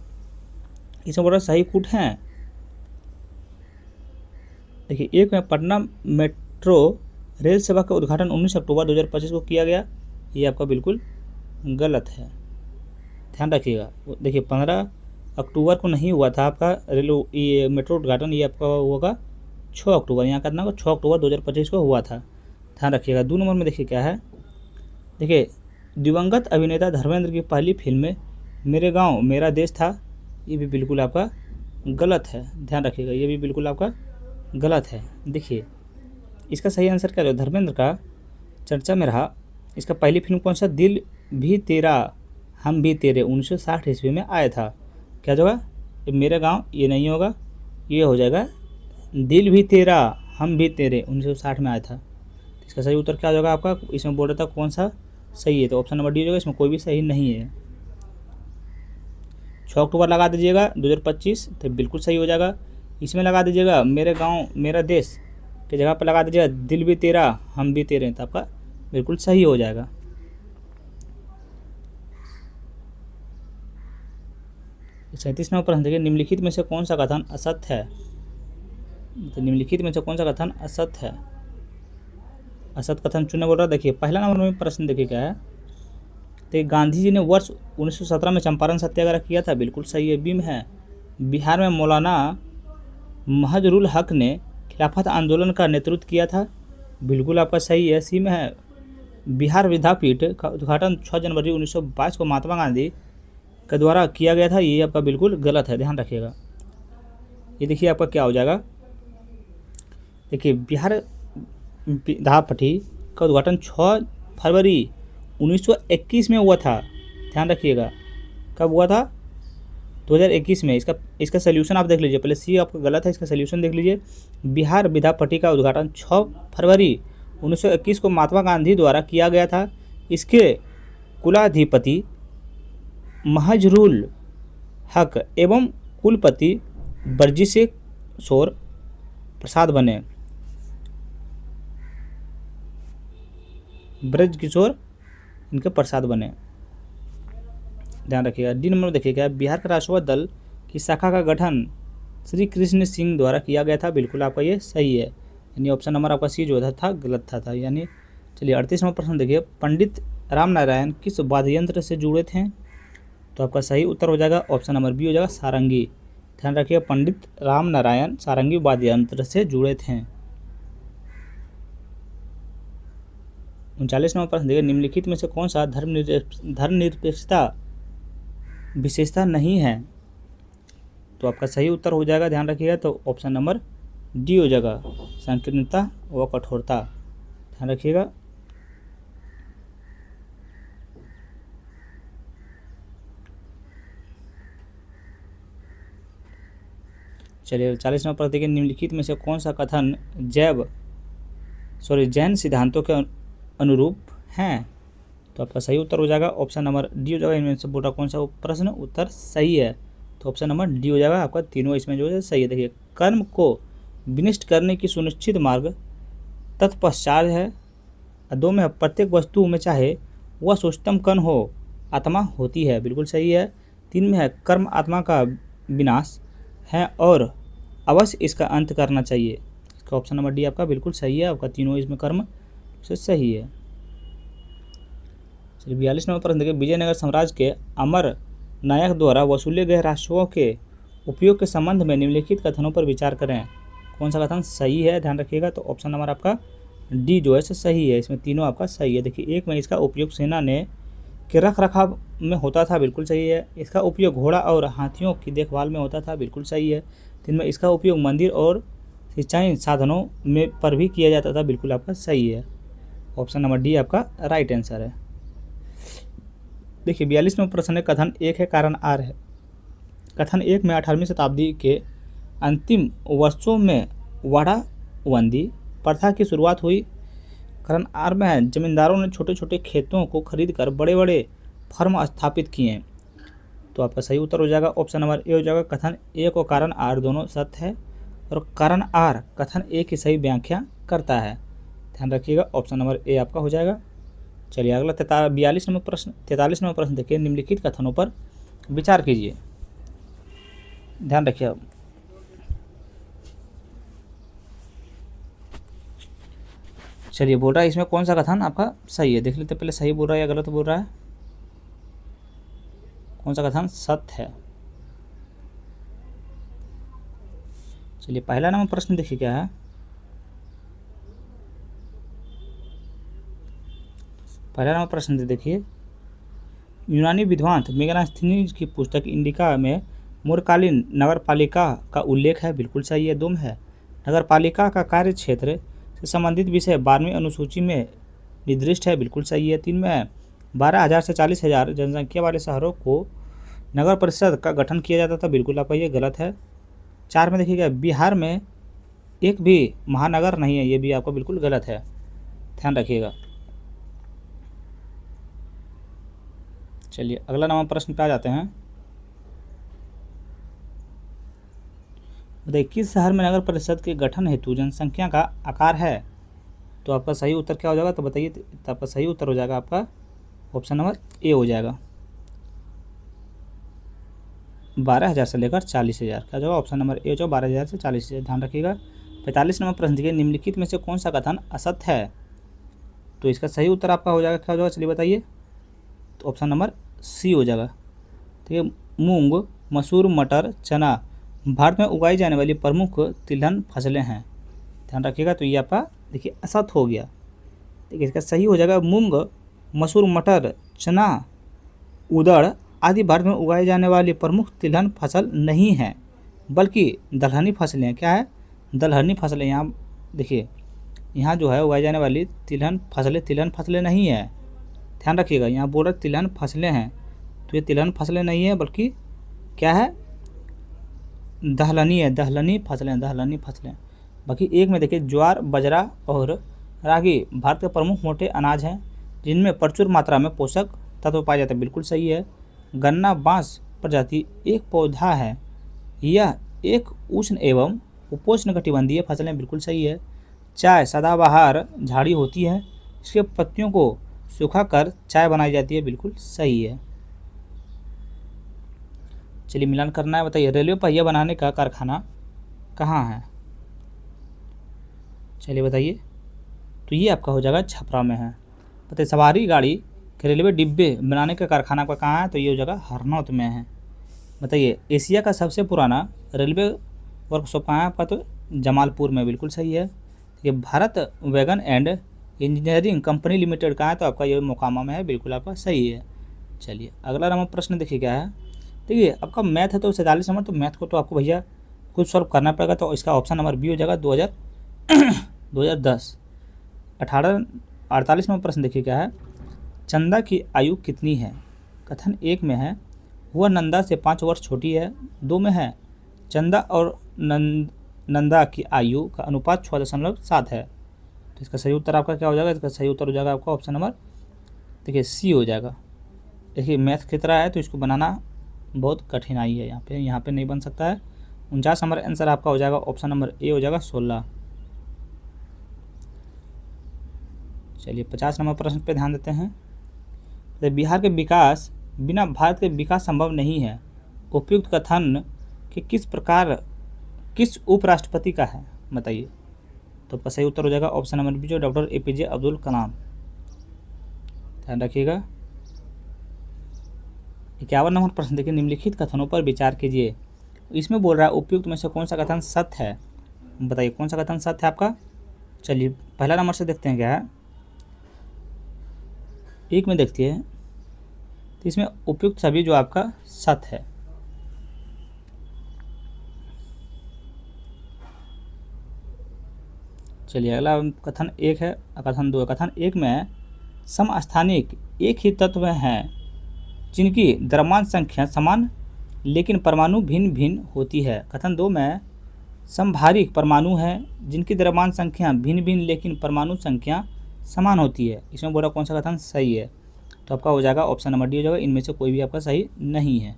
इसमें बोल रहा सही कूट हैं। देखिए एक में पटना मेट्रो रेल सेवा का उद्घाटन 19 अक्टूबर 2025 को किया गया, ये आपका बिल्कुल गलत है, ध्यान रखिएगा। देखिए 15 अक्टूबर को नहीं हुआ था आपका ये मेट्रो उद्घाटन, ये आपका होगा 6 अक्टूबर, यहाँ करना होगा 6 अक्टूबर 2025 को हुआ था, ध्यान रखिएगा। 2 नंबर में देखिए क्या है। देखिए दिवंगत अभिनेता धर्मेंद्र की पहली फिल्म में मेरे गांव मेरा देश था, ये भी बिल्कुल आपका गलत है, ध्यान रखिएगा, ये भी बिल्कुल आपका गलत है। देखिए इसका सही आंसर क्या है, धर्मेंद्र का चर्चा में रहा। इसका पहली फिल्म कौन सा, दिल भी तेरा हम भी तेरे, 1960 ईस्वी में आया था। क्या होगा, मेरे गांव ये नहीं होगा, ये हो जाएगा दिल भी तेरा हम भी तेरे, 1960 में आया था। इसका सही उत्तर क्या हो जाएगा आपका, इसमें बोल रहा था कौन सा सही है, तो ऑप्शन नंबर डी हो जाएगा, इसमें कोई भी सही नहीं है। 6 अक्टूबर लगा दीजिएगा 2025 तो बिल्कुल सही हो जाएगा। इसमें लगा दीजिएगा मेरे गांव मेरा देश की जगह पर लगा दीजिएगा दिल भी तेरा हम भी तेरे, तो आपका बिल्कुल सही हो जाएगा। 37 नंबर प्रश्न देखिए, निम्नलिखित में से कौन सा कथन असत्य है? तो निम्नलिखित में से कौन सा कथन असत्य है, असत्य कथन चुनने बोल रहा है। देखिए पहला नंबर में प्रश्न देखिए क्या है। तो गांधी जी ने वर्ष 1917 में चंपारण सत्याग्रह किया था, बिल्कुल सही है। बी में है बिहार में मौलाना महजरुल हक ने खिलाफत आंदोलन का नेतृत्व किया था, बिल्कुल आपका सही है। सी में है बिहार विद्यापीठ का उद्घाटन 6 जनवरी 1922 को महात्मा गांधी के द्वारा किया गया था, ये आपका बिल्कुल गलत है, ध्यान रखिएगा। ये देखिए आपका क्या हो जाएगा। देखिए बिहार विद्यापीठ का उद्घाटन 6 फरवरी 1921 में हुआ था, ध्यान रखिएगा। कब हुआ था, 2021 में। इसका सोल्यूशन आप देख लीजिए, पहले सी आपका गलत है, इसका सोल्यूशन देख लीजिए। बिहार विद्यापीठ का उद्घाटन 6 फरवरी 1921 को महात्मा गांधी द्वारा किया गया था। इसके कुलाधिपति महजरुल हक एवं कुलपति ब्रजकिशोर प्रसाद बने, ब्रजकिशोर इनके प्रसाद बने, ध्यान रखिएगा। डी नंबर में देखिएगा, बिहार का राष्ट्रवादी दल की शाखा का गठन श्री कृष्ण सिंह द्वारा किया गया था, बिल्कुल आपका ये सही है, यानी ऑप्शन नंबर आपका सी जो था गलत था यानी। चलिए 38 नंबर प्रश्न देखिए, पंडित राम नारायण किस वाद्य यंत्र से जुड़े थे? तो आपका सही उत्तर हो जाएगा ऑप्शन नंबर बी हो जाएगा सारंगी, ध्यान रखिएगा। पंडित राम नारायण सारंगी वाद्य यंत्र से जुड़े थे। 39 नंबर प्रश्न देखिए, निम्नलिखित में से कौन सा धर्मनिरपेक्षता विशेषता नहीं है? तो आपका सही उत्तर हो जाएगा, ध्यान रखिएगा, तो ऑप्शन नंबर डी हो जाएगा संकीर्णता व कठोरता, ध्यान रखिएगा। चलिए 40 नंबर प्रश्न देखिए, निम्नलिखित में से कौन सा कथन जैन सिद्धांतों के अनुरूप हैं? तो आपका सही उत्तर हो जाएगा ऑप्शन नंबर डी हो जाएगा। इनमें से बोला कौन सा प्रश्न उत्तर सही है, तो ऑप्शन नंबर डी हो जाएगा आपका। तीनों इसमें जो है सही है। देखिए, कर्म को विनिष्ट करने की सुनिश्चित मार्ग तत्पश्चात है। 2 में प्रत्येक वस्तु में चाहे वह सूक्ष्मतम कण हो आत्मा होती है, बिल्कुल सही है। 3 में है कर्म आत्मा का विनाश है और अवश्य इसका अंत करना चाहिए। इसका ऑप्शन नंबर डी आपका बिल्कुल सही है। आपका तीनों इसमें कर्म से सही है। चलिए 42 नंबर प्रश्न देखिए, विजयनगर साम्राज्य के अमर नायक द्वारा वसूले गए राजस्व के उपयोग के संबंध में निम्नलिखित कथनों पर विचार करें। कौन सा कथन सही है, ध्यान रखिएगा। तो ऑप्शन नंबर आपका डी जो है सही है। इसमें तीनों आपका सही है। देखिए, 1 में इसका उपयोग सेना ने के रख रखाव में होता था, बिल्कुल सही है। इसका उपयोग घोड़ा और हाथियों की देखभाल में होता था, बिल्कुल सही है। 3 में इसका उपयोग मंदिर और सिंचाई साधनों में पर भी किया जाता था, बिल्कुल आपका सही है। ऑप्शन नंबर डी आपका राइट आंसर है। देखिए 42 नंबर प्रश्न है, कथन 1 है कारण आर है। कथन 1 में 18वीं शताब्दी के अंतिम वर्षों में वाड़ाबंदी प्रथा की शुरुआत हुई। करण आर में है, जमींदारों ने छोटे छोटे खेतों को खरीदकर बड़े बड़े फर्म स्थापित किए। तो आपका सही उत्तर हो जाएगा ऑप्शन नंबर ए हो जाएगा। कथन 1 और कारण आर दोनों सत्य है और कारण आर कथन 1 की सही व्याख्या करता है, ध्यान रखिएगा। ऑप्शन नंबर ए आपका हो जाएगा। चलिए अगला 43 नंबर प्रश्न देखिए, निम्नलिखित कथनों पर विचार कीजिए, ध्यान रखिए। चलिए बोल रहा है इसमें कौन सा कथन आपका सही है, देख लेते पहले सही बोल रहा है या गलत बोल रहा है। कौन सा कथन सत्य है। चलिए पहला नंबर प्रश्न देखिए क्या है। पहला नंबर प्रश्न देखिए, यूनानी विद्वान मेगास्थनीज की पुस्तक इंडिका में मौर्यकालीन नगरपालिका का उल्लेख है, बिल्कुल सही है। 2 में है नगरपालिका का कार्य क्षेत्र से संबंधित विषय 12वीं अनुसूची में निर्दिष्ट है, बिल्कुल सही है। 3 में है 12,000 से 40,000 जनसंख्या वाले शहरों को नगर परिषद का गठन किया जाता था, बिल्कुल आपका ये गलत है। 4 में देखिएगा बिहार में एक भी महानगर नहीं है, ये भी आपका बिल्कुल गलत है, ध्यान रखिएगा। चलिए अगला नंबर प्रश्न पे आ जाते हैं। बताइए किस शहर में नगर परिषद के गठन हेतु जनसंख्या का आकार है। तो आपका सही उत्तर क्या हो जाएगा, तो बताइए। तो आपका सही उत्तर हो जाएगा आपका ऑप्शन नंबर ए हो जाएगा। 12,000 से लेकर 40,000 क्या हो जाएगा, ऑप्शन नंबर ए हो जाएगा 12,000 से 40,000, ध्यान रखिएगा। 45 नंबर प्रश्न देखिए, निम्नलिखित में से कौन सा कथन असत्य है। तो इसका सही उत्तर आपका हो जाएगा क्या हो जाएगा, चलिए बताइए। तो ऑप्शन नंबर सी हो जाएगा। ठीक है, मूंग, मसूर, मटर, चना भारत में उगाई जाने वाली प्रमुख तिलहन फसलें हैं, ध्यान रखिएगा। तो ये आपका देखिए असत्य हो गया। देखिए इसका सही हो जाएगा, मूंग, मसूर, मटर, चना, उड़द आदि भारत में उगाई जाने वाली प्रमुख तिलहन फसल नहीं है, बल्कि दलहनी फसलें। क्या है, दलहनी फसलें। यहाँ देखिए, यहाँ जो है उगाई जाने वाली तिलहन फसलें नहीं है, ध्यान रखिएगा। यहाँ बोल रहे तिलहन फसलें हैं, तो ये तिलहन फसलें नहीं है, बल्कि क्या है, दलहनी फसलें। बाकी 1 में देखिए ज्वार, बाजरा और रागी भारत के प्रमुख मोटे अनाज हैं जिनमें प्रचुर मात्रा में पोषक तत्व पाए जाते हैं, बिल्कुल सही है। गन्ना बांस प्रजाति एक पौधा है, यह एक उष्ण एवं उपोष्णकटिबंधीय फसलें, बिल्कुल सही है। चाय सदाबहार झाड़ी होती है, इसके पत्तियों को सुखाकर चाय बनाई जाती है, बिल्कुल सही है। चलिए मिलान करना है, बताइए रेलवे पहिया बनाने का कारखाना कहाँ है। चलिए बताइए। तो ये आपका हो जाएगा छपरा में है। बताइए सवारी गाड़ी के रेलवे डिब्बे बनाने का कारखाना आपका कहाँ है। तो ये हो जाएगा हरनौत में है। बताइए एशिया का सबसे पुराना रेलवे वर्कशॉप कहाँ है आपका। तो जमालपुर में, बिल्कुल सही है। ये Bharat wagon and engineering company limited कहाँ है। तो आपका ये मोकामा में है, बिल्कुल आपका सही है। चलिए अगला नंबर प्रश्न देखिए क्या है। देखिए आपका मैथ है तो 47 नंबर, तो मैथ को तो आपको भैया खुद सॉल्व करना पड़ेगा। तो इसका ऑप्शन नंबर बी हो जाएगा 2010। 48 नंबर प्रश्न देखिए क्या है। चंदा की आयु कितनी है। कथन 1 में है वह नंदा से 5 वर्ष छोटी है। 2 में है चंदा और नंदा की आयु का अनुपात 6.7 है। तो इसका सही उत्तर आपका क्या हो जाएगा? इसका सही उत्तर हो जाएगा आपका ऑप्शन नंबर देखिए सी हो जाएगा। देखिए मैथ की तरह है तो इसको बनाना बहुत कठिनाई है, यहाँ पे नहीं बन सकता है। 49 नंबर आंसर आपका हो जाएगा ऑप्शन नंबर ए हो जाएगा 16। चलिए 50 नंबर प्रश्न पे ध्यान देते हैं। तो बिहार के विकास बिना भारत के विकास संभव नहीं है, उपयुक्त कथन कि किस उपराष्ट्रपति का है, बताइए। तो आपका सही उत्तर हो जाएगा ऑप्शन नंबर बी जो डॉक्टर APJ अब्दुल कलाम। ध्यान रखिएगा। 51 नंबर प्रश्न देखिए, निम्नलिखित कथनों पर विचार कीजिए। इसमें बोल रहा है उपयुक्त में से कौन सा कथन सत्य है, बताइए कौन सा कथन सत्य है आपका। चलिए पहला नंबर से देखते हैं क्या है। एक में देखते हैं तो इसमें उपयुक्त सभी जो आपका सत्य है। चलिए अगला कथन एक है, कथन दो है। कथन एक में समस्थानिक एक ही तत्व हैं जिनकी द्रव्यमान संख्या समान लेकिन परमाणु भिन्न भिन्न होती है। कथन दो में समभारिक परमाणु हैं जिनकी द्रव्यमान संख्या भिन्न भिन्न लेकिन परमाणु संख्या समान होती है। इसमें बोला कौन सा कथन सही है, तो आपका हो जाएगा ऑप्शन नंबर डी हो जाएगा। इनमें से कोई भी आपका सही नहीं है।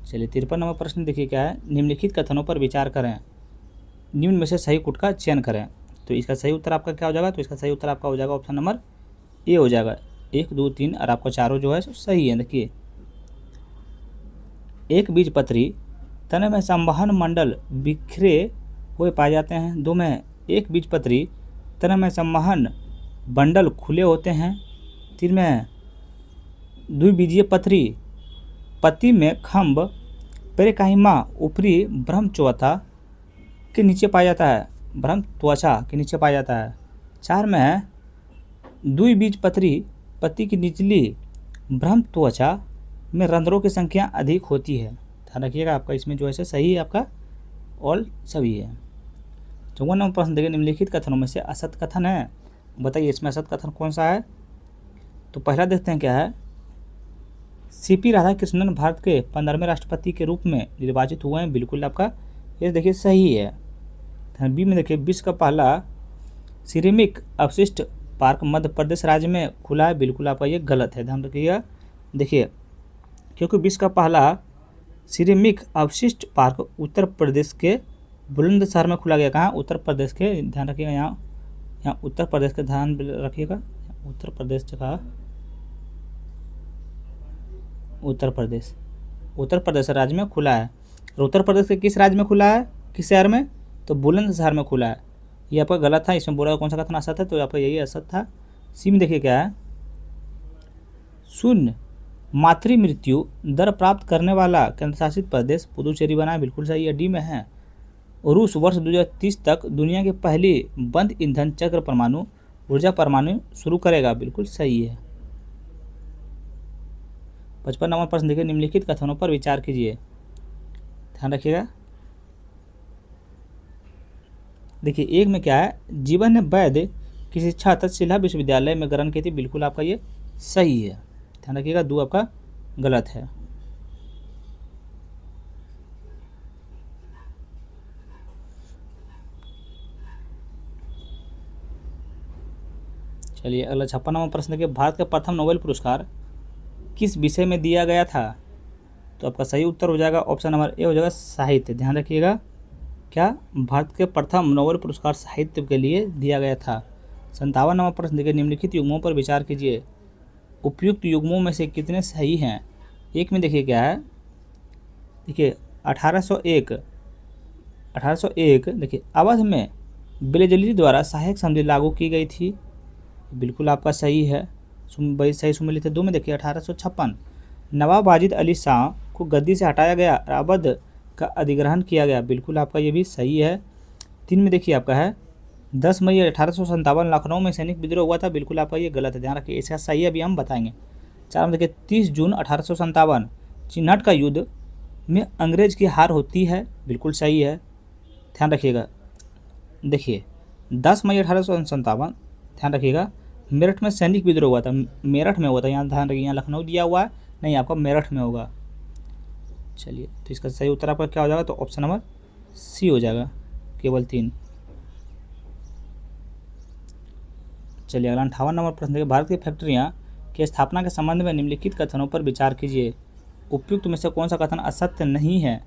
चलिए 53 नंबर प्रश्न देखिए क्या है। निम्नलिखित कथनों पर विचार करें, निम्न में से सही कूट का चयन करें। तो इसका सही उत्तर आपका क्या हो जाएगा, तो इसका सही उत्तर आपका हो जाएगा ऑप्शन नंबर ए हो जाएगा। 1 2 3 और आपका चारों जो है सही है। देखिए एक बीजपत्री तने में संवहन मंडल बिखरे हुए पाए जाते हैं। 2 में एक बीजपत्री तने में संवहन बंडल खुले होते हैं। 3 में द्विबीजीय पत्री पत्ती में खम्भ पेरेकाइमा ऊपरी ब्रह्म त्वचा के नीचे पाया जाता है, ब्रह्म त्वचा के नीचे पाया जाता है। 4 में द्विबीजपत्री पत्ती की निचली ब्रह्म त्वचा में रंध्रों की संख्या अधिक होती है। ध्यान रखिएगा आपका इसमें जो है सही है आपका ऑल सभी है। 54 नंबर प्रश्न देखिए, निम्नलिखित कथनों में से असत्य कथन है, बताइए इसमें असत्य कथन कौन सा है। तो पहला देखते हैं क्या है। CP राधाकृष्णन भारत के 15वें राष्ट्रपति के रूप में निर्वाचित हुए हैं, बिल्कुल आपका ये देखिए सही है। बी में देखिए विश्व का पहला सिरेमिक अवशिष्ट पार्क मध्य प्रदेश राज्य में खुला है, बिल्कुल आपका ये गलत है। ध्यान रखिएगा। देखिए क्योंकि विश्व का पहला सिरेमिक अवशिष्ट पार्क उत्तर प्रदेश के बुलंदशहर में खुला गया। कहाँ? उत्तर प्रदेश के, ध्यान रखिएगा यहाँ उत्तर प्रदेश का ध्यान रखिएगा। उत्तर प्रदेश जगह उत्तर प्रदेश राज्य में खुला है। और उत्तर प्रदेश के किस राज्य में खुला है, किस शहर में? तो बुलंदशहर में खुला है। ये आपका गलत था। इसमें बोला कौन सा कथन असत है, तो आपका यही असत था। सी में देखिए क्या है। शून्य मातृ मृत्यु दर प्राप्त करने वाला केंद्र शासित प्रदेश पुदुचेरी बना है, बिल्कुल सही है। डी में है रूस वर्ष 2030 तक दुनिया की पहली बंद ईंधन चक्र परमाणु ऊर्जा परमाणु शुरू करेगा, बिल्कुल सही है। 55 नंबर प्रश्न देखिए, निम्नलिखित कथनों पर विचार कीजिए, ध्यान रखिएगा। देखिए एक में क्या है, जीवन ने वैद्य की शिक्षा तक्षशिला विश्वविद्यालय में ग्रहण की थी, बिल्कुल आपका ये सही है। ध्यान रखिएगा। 2 आपका गलत है। चलिए अगला 56 नंबर प्रश्न देखिए, भारत का प्रथम नोबेल पुरस्कार किस विषय में दिया गया था। तो आपका सही उत्तर हो जाएगा ऑप्शन नंबर ए हो जाएगा साहित्य। ध्यान रखिएगा। क्या? भारत के प्रथम नोबेल पुरस्कार साहित्य के लिए दिया गया था। 57 नंबर प्रश्न देखिए, निम्नलिखित युग्मों पर विचार कीजिए, उपयुक्त युग्मों में से कितने सही हैं। एक में देखिए क्या है। देखिए 1801 देखिए अवध में बेलेजली द्वारा सहायक संधि लागू की गई थी, बिल्कुल आपका सही है, सही सुमिलित है। 2 में देखिए 1856 नवाब वाजिद अली शाह को गद्दी से हटाया गया और अवध का अधिग्रहण किया गया, बिल्कुल आपका ये भी सही है। 3 में देखिए आपका है 10 मई 1857 लखनऊ में सैनिक विद्रोह हुआ था, बिल्कुल आपका ये गलत है। ध्यान रखिए, इसका सही अभी हम बताएंगे। 4 में देखिए 30 जून 1857 चिन्हट का युद्ध में अंग्रेज की हार होती है, बिल्कुल सही है। ध्यान रखिएगा। देखिए 10 मई 1857 ध्यान रखिएगा मेरठ में सैनिक विद्रोह हुआ था, मेरठ में हुआ था। यहाँ ध्यान रखिए, यहाँ लखनऊ दिया हुआ है नहीं, आपका मेरठ में होगा। चलिए, तो इसका सही उत्तर आपका क्या हो जाएगा, तो ऑप्शन नंबर सी हो जाएगा, केवल 3। चलिए अगला 58 नंबर प्रश्न देखिए, भारत की फैक्ट्रियाँ की स्थापना के संबंध में निम्नलिखित कथनों पर विचार कीजिए। उपयुक्त में से कौन सा कथन असत्य नहीं है,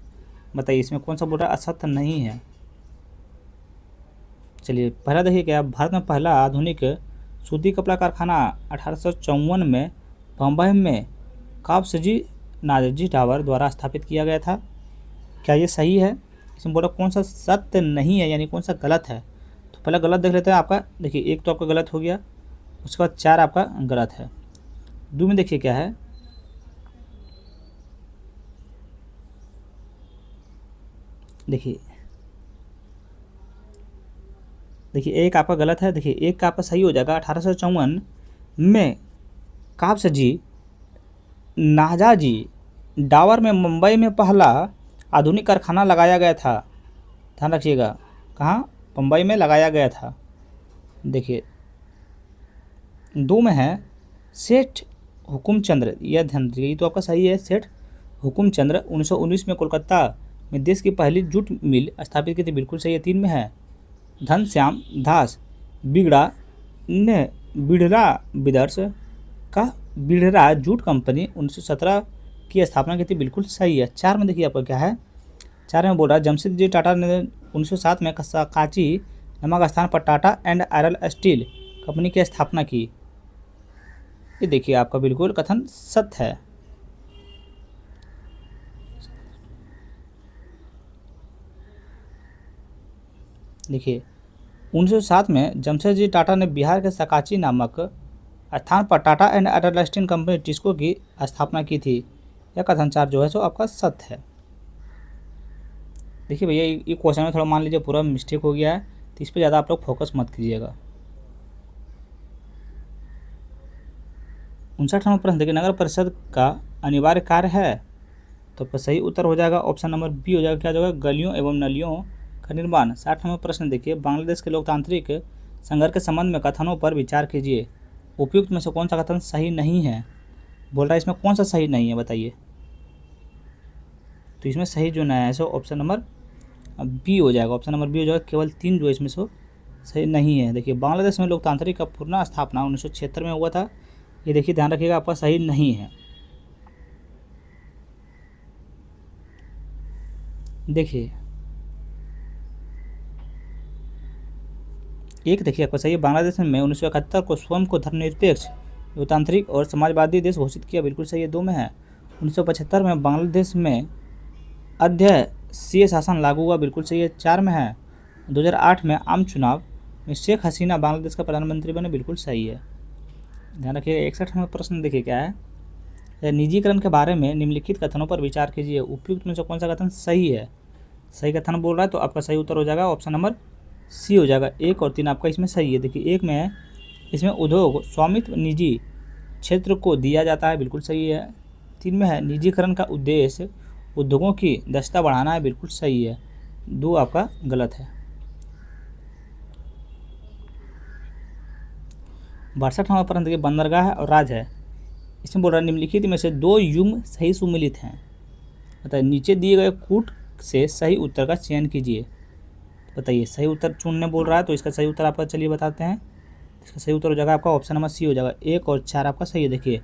बताइए इसमें कौन सा बोल रहा है असत्य नहीं है। चलिए पहला देखिए क्या, भारत में पहला आधुनिक सूती कपड़ा कारखाना 1854 में बम्बई में काबसजी नादजी टावर द्वारा स्थापित किया गया था। क्या ये सही है, इसमें बोला कौन सा सत्य नहीं है, यानी कौन सा गलत है। तो पहला गलत देख लेते हैं आपका, देखिए एक तो आपका गलत हो गया, उसके बाद 4 आपका गलत है। दो में देखिए क्या है, देखिए एक आपका गलत है, देखिए एक का आपका सही हो जाएगा। 1854 में काबसजी नाजाजी डावर में मुंबई में पहला आधुनिक कारखाना लगाया गया था। ध्यान रखिएगा, कहाँ, मुंबई में लगाया गया था। देखिए 2 में है सेठ हुकुमचंद्र, यह ध्यान रखिए, ये तो आपका सही है। सेठ हुकुमचंद्र 1919 में कोलकाता में देश की पहली जूट मिल स्थापित की थी, बिल्कुल सही है। 3 में है घनश्याम दास बिगड़ा ने बिड़ला ब्रदर्स का बिड़रा जूट कंपनी 1917 की स्थापना की थी, बिल्कुल सही है। 4 में देखिए आपका क्या है, 4 में बोल रहा है जमशेदजी टाटा ने 1907 में कांची नामक स्थान पर Tata and iron steel company की स्थापना की। ये देखिए आपका बिल्कुल कथन सत्य है। देखिए 1907 में जमशेदजी टाटा ने बिहार के सकाची नामक स्थान पर Tata and iron steel company TISCO की स्थापना की थी। यह कथन 4 जो है सो आपका सत्य है। देखिए भैया ये क्वेश्चन में थोड़ा मान लीजिए पूरा मिस्टेक हो गया है, तो इस पर ज़्यादा आप लोग फोकस मत कीजिएगा। 59 नंबर प्रश्न देखिए, नगर परिषद का अनिवार्य कार्य है, तो आपका सही उत्तर हो जाएगा ऑप्शन नंबर बी हो जाएगा, क्या हो जाएगा, गलियों एवं नलियों का निर्माण। 60 नंबर प्रश्न देखिए, बांग्लादेश के लोकतांत्रिक संघर्ष के संबंध में कथनों पर विचार कीजिए। उपयुक्त में से कौन सा कथन सही नहीं है, बोल रहा है इसमें कौन सा सही नहीं है बताइए। तो इसमें सही जो नया है सो ऑप्शन नंबर बी हो जाएगा, ऑप्शन नंबर बी हो जाएगा, केवल 3 जो इसमें सो सही नहीं है। देखिए बांग्लादेश में लोकतांत्रिक का पूर्ण स्थापना 1976 में हुआ था, ये देखिए ध्यान रखिएगा आपका सही नहीं है। देखिए एक देखिए आपका सही है, बांग्लादेश में 1971 को स्वयं को धर्मनिरपेक्ष लोकतांत्रिक और समाजवादी देश घोषित किया, बिल्कुल सही है। 2 में है 1975 में बांग्लादेश में अध्यक्षीय शासन लागू हुआ, बिल्कुल सही है। 4 में है 2008 में आम चुनाव में शेख हसीना बांग्लादेश का प्रधानमंत्री बने, बिल्कुल सही है। ध्यान रखिएगा। 61 में प्रश्न देखिए क्या है, निजीकरण के बारे में निम्नलिखित कथनों पर विचार कीजिए। उपयुक्त में से कौन सा कथन सही है, सही कथन बोल रहा है, तो आपका सही उत्तर हो जाएगा ऑप्शन नंबर सी हो जाएगा। 1 और 3 आपका इसमें सही है। देखिए 1 में है इसमें उद्योग स्वामित्व निजी क्षेत्र को दिया जाता है, बिल्कुल सही है। 3 में है निजीकरण का उद्देश्य उद्योगों की दक्षता बढ़ाना है, बिल्कुल सही है। 2 आपका गलत है। 62 नंबर प्रश्न देखिए, बंदरगाह और राज है, इसमें बोल रहा है निम्नलिखित में से 2 युग्म सही सुमिलित हैं, बताइए नीचे दिए गए कूट से सही उत्तर का चयन कीजिए। बताइए सही उत्तर चुनने बोल रहा है, तो इसका सही उत्तर आपका चलिए बताते हैं। इसका सही उत्तर हो जाएगा आपका ऑप्शन नंबर सी हो जाएगा। 1 और 4 आपका सही है। देखिए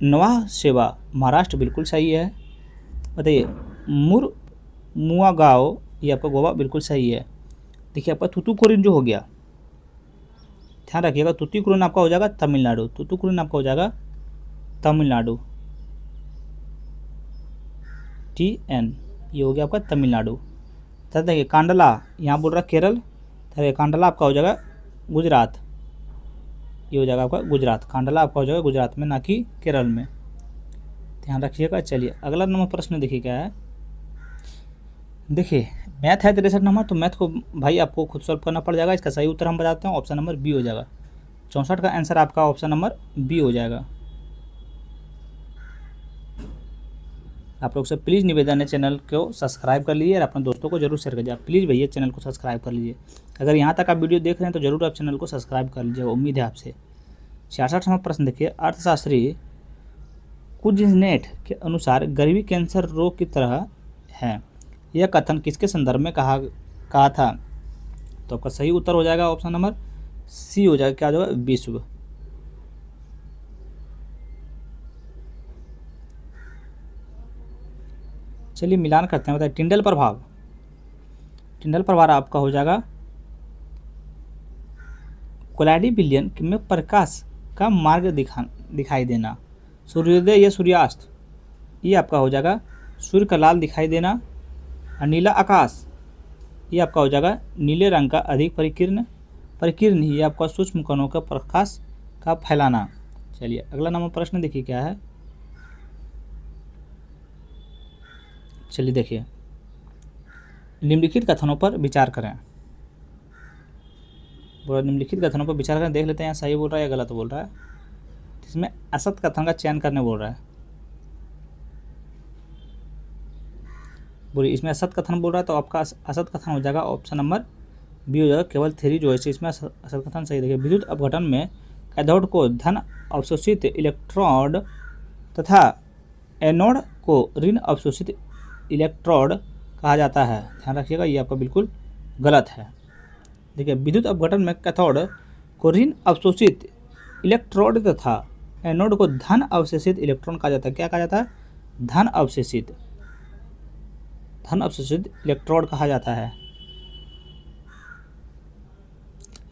नवाह सेवा महाराष्ट्र, बिल्कुल सही है। बताइए मुआगांव ये आपका गोवा, बिल्कुल सही है। देखिए आपका तूतुकुड़ीन जो हो गया, ध्यान रखिएगा, तूतुकुड़ीन आपका हो जाएगा तमिलनाडु, तूतुकुड़ीन आपका हो जाएगा तमिलनाडु, TN ये हो गया आपका तमिलनाडु। तो देखिए कांडला यहाँ बोल रहा है केरल, तो कांडला आपका हो जाएगा गुजरात, ये हो जाएगा आपका गुजरात, कांडला आपका हो जाएगा गुजरात में, ना कि केरल में, ध्यान रखिएगा। चलिए अगला नंबर प्रश्न देखिए क्या है, देखिए मैथ है 63 नंबर, तो मैथ को भाई आपको खुद सॉल्व करना पड़ जाएगा। इसका सही उत्तर हम बताते हैं, ऑप्शन नंबर बी हो जाएगा। 64 का आंसर आपका ऑप्शन नंबर बी हो जाएगा। आप लोग से प्लीज़ निवेदन है, चैनल को सब्सक्राइब कर लीजिए और अपने दोस्तों को जरूर शेयर कीजिए। प्लीज़ भैया चैनल को सब्सक्राइब कर लीजिए। अगर यहाँ तक आप वीडियो देख रहे हैं तो जरूर आप चैनल को सब्सक्राइब कर लीजिएगा, उम्मीद है आपसे। 66वां प्रश्न देखिए, अर्थशास्त्री कुजनेट के अनुसार गरीबी कैंसर रोग की तरह है। यह कथन किसके संदर्भ में कहा था? तो आपका सही उत्तर हो जाएगा ऑप्शन नंबर सी हो जाएगा, क्या हो जाएगा? विश्व। चलिए मिलान करते हैं, बताइए टिंडल प्रभाव। टिंडल प्रभाव आपका हो जाएगा कोलाइडी विलयन में प्रकाश का मार्ग दिखाई देना, सूर्योदय या सूर्यास्त, ये आपका हो जाएगा सूर्य का लाल दिखाई देना। और नीला आकाश, ये आपका हो जाएगा नीले रंग का अधिक परिकीर्ण ही आपका सूक्ष्म कणों का प्रकाश का फैलाना। चलिए अगला नंबर प्रश्न देखिए क्या है। चलिए देखिए, निम्नलिखित कथनों पर विचार करें। निम्नलिखित कथनों पर विचार करें, देख लेते हैं यहाँ सही बोल रहा है या गलत बोल रहा है। इसमें असत कथन का चयन करने बोल रहा है। बोलिए इसमें असत कथन बोल रहा है, तो आपका असत कथन हो जाएगा ऑप्शन नंबर बी हो जाएगा, केवल 3 जो है इसमें असत कथन सही। देखिए, विद्युत अपघटन में कैथोड को धन अवशोषित इलेक्ट्रोड तथा एनोड को ऋण अवशोषित इलेक्ट्रोड कहा जाता है। ध्यान रखिएगा, ये आपका बिल्कुल गलत है। देखिए, विद्युत अपघटन में कैथोड को ऋण अवशोषित इलेक्ट्रोड तथा एनोड को धन अवशोषित इलेक्ट्रॉन कहा जाता है। क्या कहा जाता है? धन अवशोषित इलेक्ट्रोड कहा जाता है।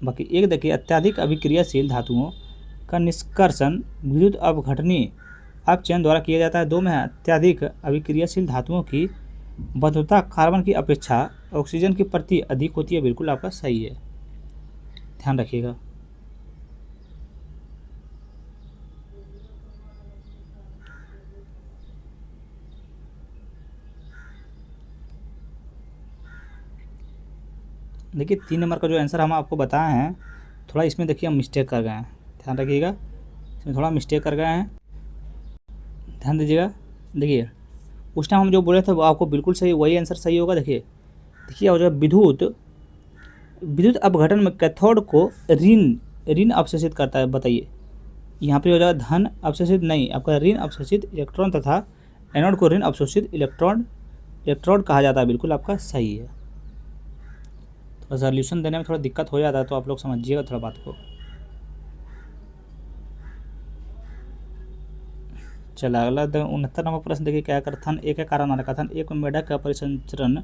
बाकी एक देखिए, अत्यधिक अभिक्रियाशील धातुओं का निष्कर्षण विद्युत अपघटनीय अपचयन द्वारा किया जाता है। 2 में है, अत्यधिक अभिक्रियाशील धातुओं की बंधुता कार्बन की अपेक्षा ऑक्सीजन की प्रति अधिक होती है। बिल्कुल आपका सही है, ध्यान रखिएगा। देखिए 3 नंबर का जो आंसर हम आपको बताए हैं, थोड़ा इसमें देखिए हम मिस्टेक कर गए हैं, ध्यान रखिएगा, इसमें थोड़ा मिस्टेक कर गए हैं, ध्यान दीजिएगा। देखिए उस टाइम हम जो बोले थे वो आपको बिल्कुल सही, वही आंसर सही होगा। देखिए हो जाएगा विद्युत अपघटन में कैथोड को ऋण अवशोषित करता है। बताइए यहाँ पे हो जाएगा धन अवशोषित नहीं, आपका ऋण अवशोषित इलेक्ट्रॉन तथा एनोड को ऋण अवशोषित इलेक्ट्रोड कहा जाता है। बिल्कुल आपका सही है। तो सॉल्यूशन देने में थोड़ा दिक्कत हो जाता है, तो आप लोग समझिएगा थोड़ा बात को। चला अगला 69 नंबर प्रश्न देखिए क्या। कथन एक कारण आ रहा है। कथन एक मेढक का परिसंचरण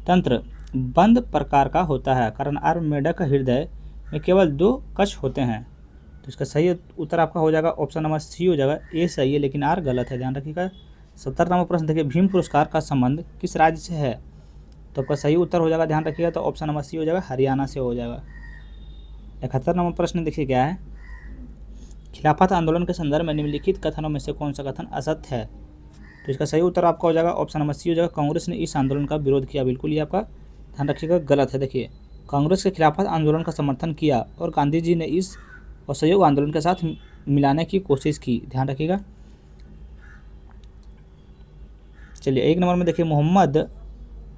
तंत्र बंद प्रकार का होता है। कारण आर मेढक का हृदय में केवल 2 कक्ष होते हैं। तो इसका सही उत्तर आपका हो जाएगा ऑप्शन नंबर सी हो जाएगा, ए सही है लेकिन आर गलत है, ध्यान रखिएगा। 70 नंबर प्रश्न देखिए, भीम पुरस्कार का संबंध किस राज्य से है? तो आपका सही उत्तर हो जाएगा, ध्यान रखिएगा, तो ऑप्शन नंबर सी हो जाएगा, हरियाणा से हो जाएगा। 71 नंबर प्रश्न देखिए क्या है। खिलाफत आंदोलन के संदर्भ में निम्नलिखित कथनों में से कौन सा कथन असत्य है? तो इसका सही उत्तर आपका हो जाएगा ऑप्शन नंबर सी हो जाएगा, कांग्रेस ने इस आंदोलन का विरोध किया। बिल्कुल ये आपका ध्यान रखिएगा गलत है। देखिए कांग्रेस के खिलाफत आंदोलन का समर्थन किया और गांधी जी ने इस असहयोग आंदोलन के साथ मिलाने की कोशिश की, ध्यान रखिएगा। चलिए 1 नंबर में देखिए, मोहम्मद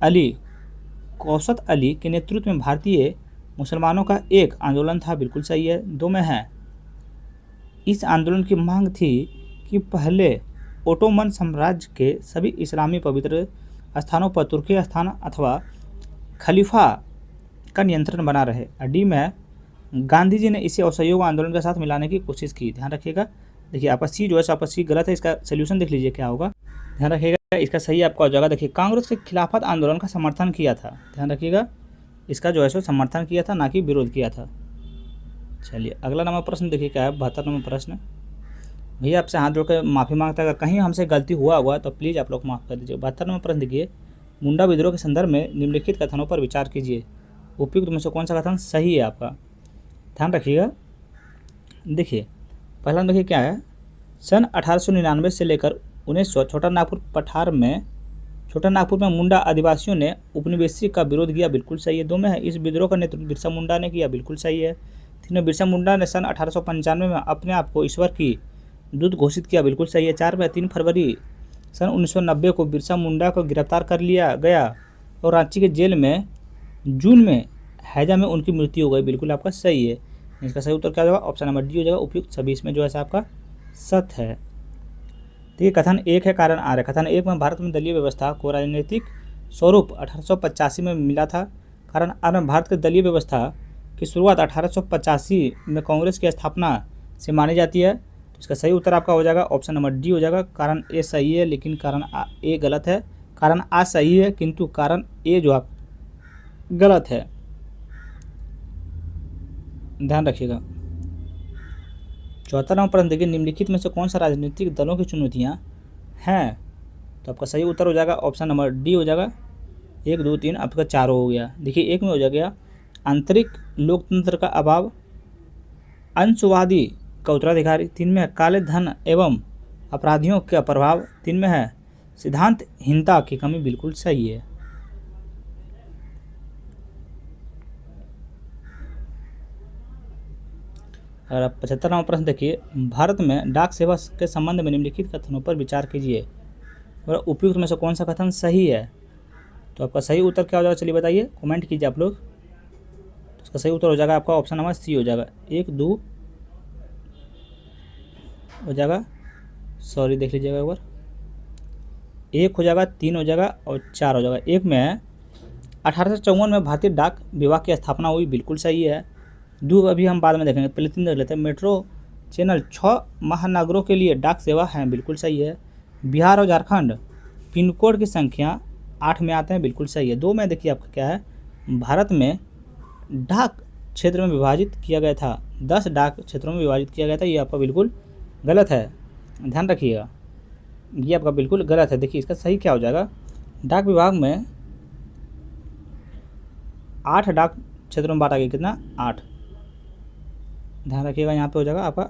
अली कौसत अली के नेतृत्व में भारतीय मुसलमानों का एक आंदोलन था। बिल्कुल सही है। 2 में है, इस आंदोलन की मांग थी कि पहले ओटोमन साम्राज्य के सभी इस्लामी पवित्र स्थानों पर तुर्की स्थान अथवा खलीफा का नियंत्रण बना रहे। डी में गांधी जी ने इसे असहयोग आंदोलन के साथ मिलाने की कोशिश की, ध्यान रखिएगा। देखिए आपका सी जो है आपका सी गलत है, इसका सोल्यूशन देख लीजिए क्या होगा, ध्यान रखिएगा। इसका सही आपका हो जाएगा, देखिए कांग्रेस के खिलाफत आंदोलन का समर्थन किया था, ध्यान रखिएगा, इसका जो है सो समर्थन किया था, ना कि विरोध किया था। चलिए अगला नंबर प्रश्न देखिए क्या है। 72 नंबर प्रश्न, भैया आपसे हाथ जोड़कर माफ़ी मांगता है, अगर कहीं हमसे गलती हुआ तो प्लीज़ आप लोग माफ़ कर दीजिए। 72 नंबर प्रश्न देखिए, मुंडा विद्रोह के संदर्भ में निम्नलिखित कथनों पर विचार कीजिए, उपयुक्त में से कौन सा कथन सही है आपका, ध्यान रखिएगा। देखिए पहला देखिए क्या है, सन 1899 से लेकर 1900 छोटा नागपुर में मुंडा आदिवासियों ने उपनिवेशी का विरोध किया। बिल्कुल सही है। 2 में है, इस विद्रोह का नेतृत्व बिरसा मुंडा ने किया। बिल्कुल सही है। 3 में, बिरसा मुंडा ने सन 1895 में अपने आप को ईश्वर की दूत घोषित किया। बिल्कुल सही है। 4 में, 3 फरवरी सन 1990 को बिरसा मुंडा को गिरफ्तार कर लिया गया और रांची के जेल में जून में हैजा में उनकी मृत्यु हो गई। बिल्कुल आपका सही है। इसका सही उत्तर क्या होगा, ऑप्शन नंबर डी हो जाएगा, उपयुक्त सभी। इसमें जो है आपका सत्य है। ठीक है, कथन एक है कारण आर है। कथन एक में भारत में दलीय व्यवस्था को राजनीतिक स्वरूप 1885 में मिला था। कारण आर में भारत की दलीय व्यवस्था की शुरुआत 1885 में कांग्रेस की स्थापना से मानी जाती है। तो इसका सही उत्तर आपका हो जाएगा ऑप्शन नंबर डी हो जाएगा। कारण ए सही है लेकिन कारण ए गलत है। कारण आ सही है किंतु कारण ए जो आप गलत है, ध्यान रखिएगा। 74वां प्रश्न देखिए, निम्नलिखित में से कौन सा राजनीतिक दलों की चुनौतियां हैं? तो आपका सही उत्तर हो जाएगा ऑप्शन नंबर डी हो जाएगा। 1 2 3 आपका चारों हो गया। देखिए एक में हो जाएगा आंतरिक लोकतंत्र का अभाव, अंशवादी का उत्तराधिकारी, 3 में है काले धन एवं अपराधियों का प्रभाव, 3 में है सिद्धांतहीनता की कमी। बिल्कुल सही है। और अब 75वां प्रश्न देखिए, भारत में डाक सेवा के संबंध में निम्नलिखित कथनों पर विचार कीजिए और उपयुक्त में से कौन सा कथन सही है? तो आपका सही उत्तर क्या हो जाएगा, चलिए बताइए, कमेंट कीजिए आप लोग। तो इसका सही उत्तर हो जाएगा आपका ऑप्शन नंबर सी हो जाएगा। 1 2 हो जाएगा, सॉरी देख लीजिएगा एक बार, 1 हो जाएगा, 3 हो जाएगा और 4 हो जाएगा। एक में है 1854 में भारतीय डाक विभाग की स्थापना हुई। बिल्कुल सही है। 2 अभी हम बाद में देखेंगे, पहले 3 देख लेते हैं। मेट्रो चैनल 6 महानगरों के लिए डाक सेवा है। बिल्कुल सही है। बिहार और झारखंड पिन कोड की संख्या 8 में आते हैं। बिल्कुल सही है। 2 में देखिए आपका क्या है, भारत में डाक क्षेत्र में विभाजित किया गया था, 10 डाक क्षेत्रों में विभाजित किया गया था। ये आपका बिल्कुल गलत है, ध्यान रखिएगा, ये आपका बिल्कुल गलत है। देखिए इसका सही क्या हो जाएगा, डाक विभाग में 8 डाक क्षेत्रों में बांटा गया। कितना? 8, ध्यान रखिएगा, यहाँ पे हो जाएगा आपका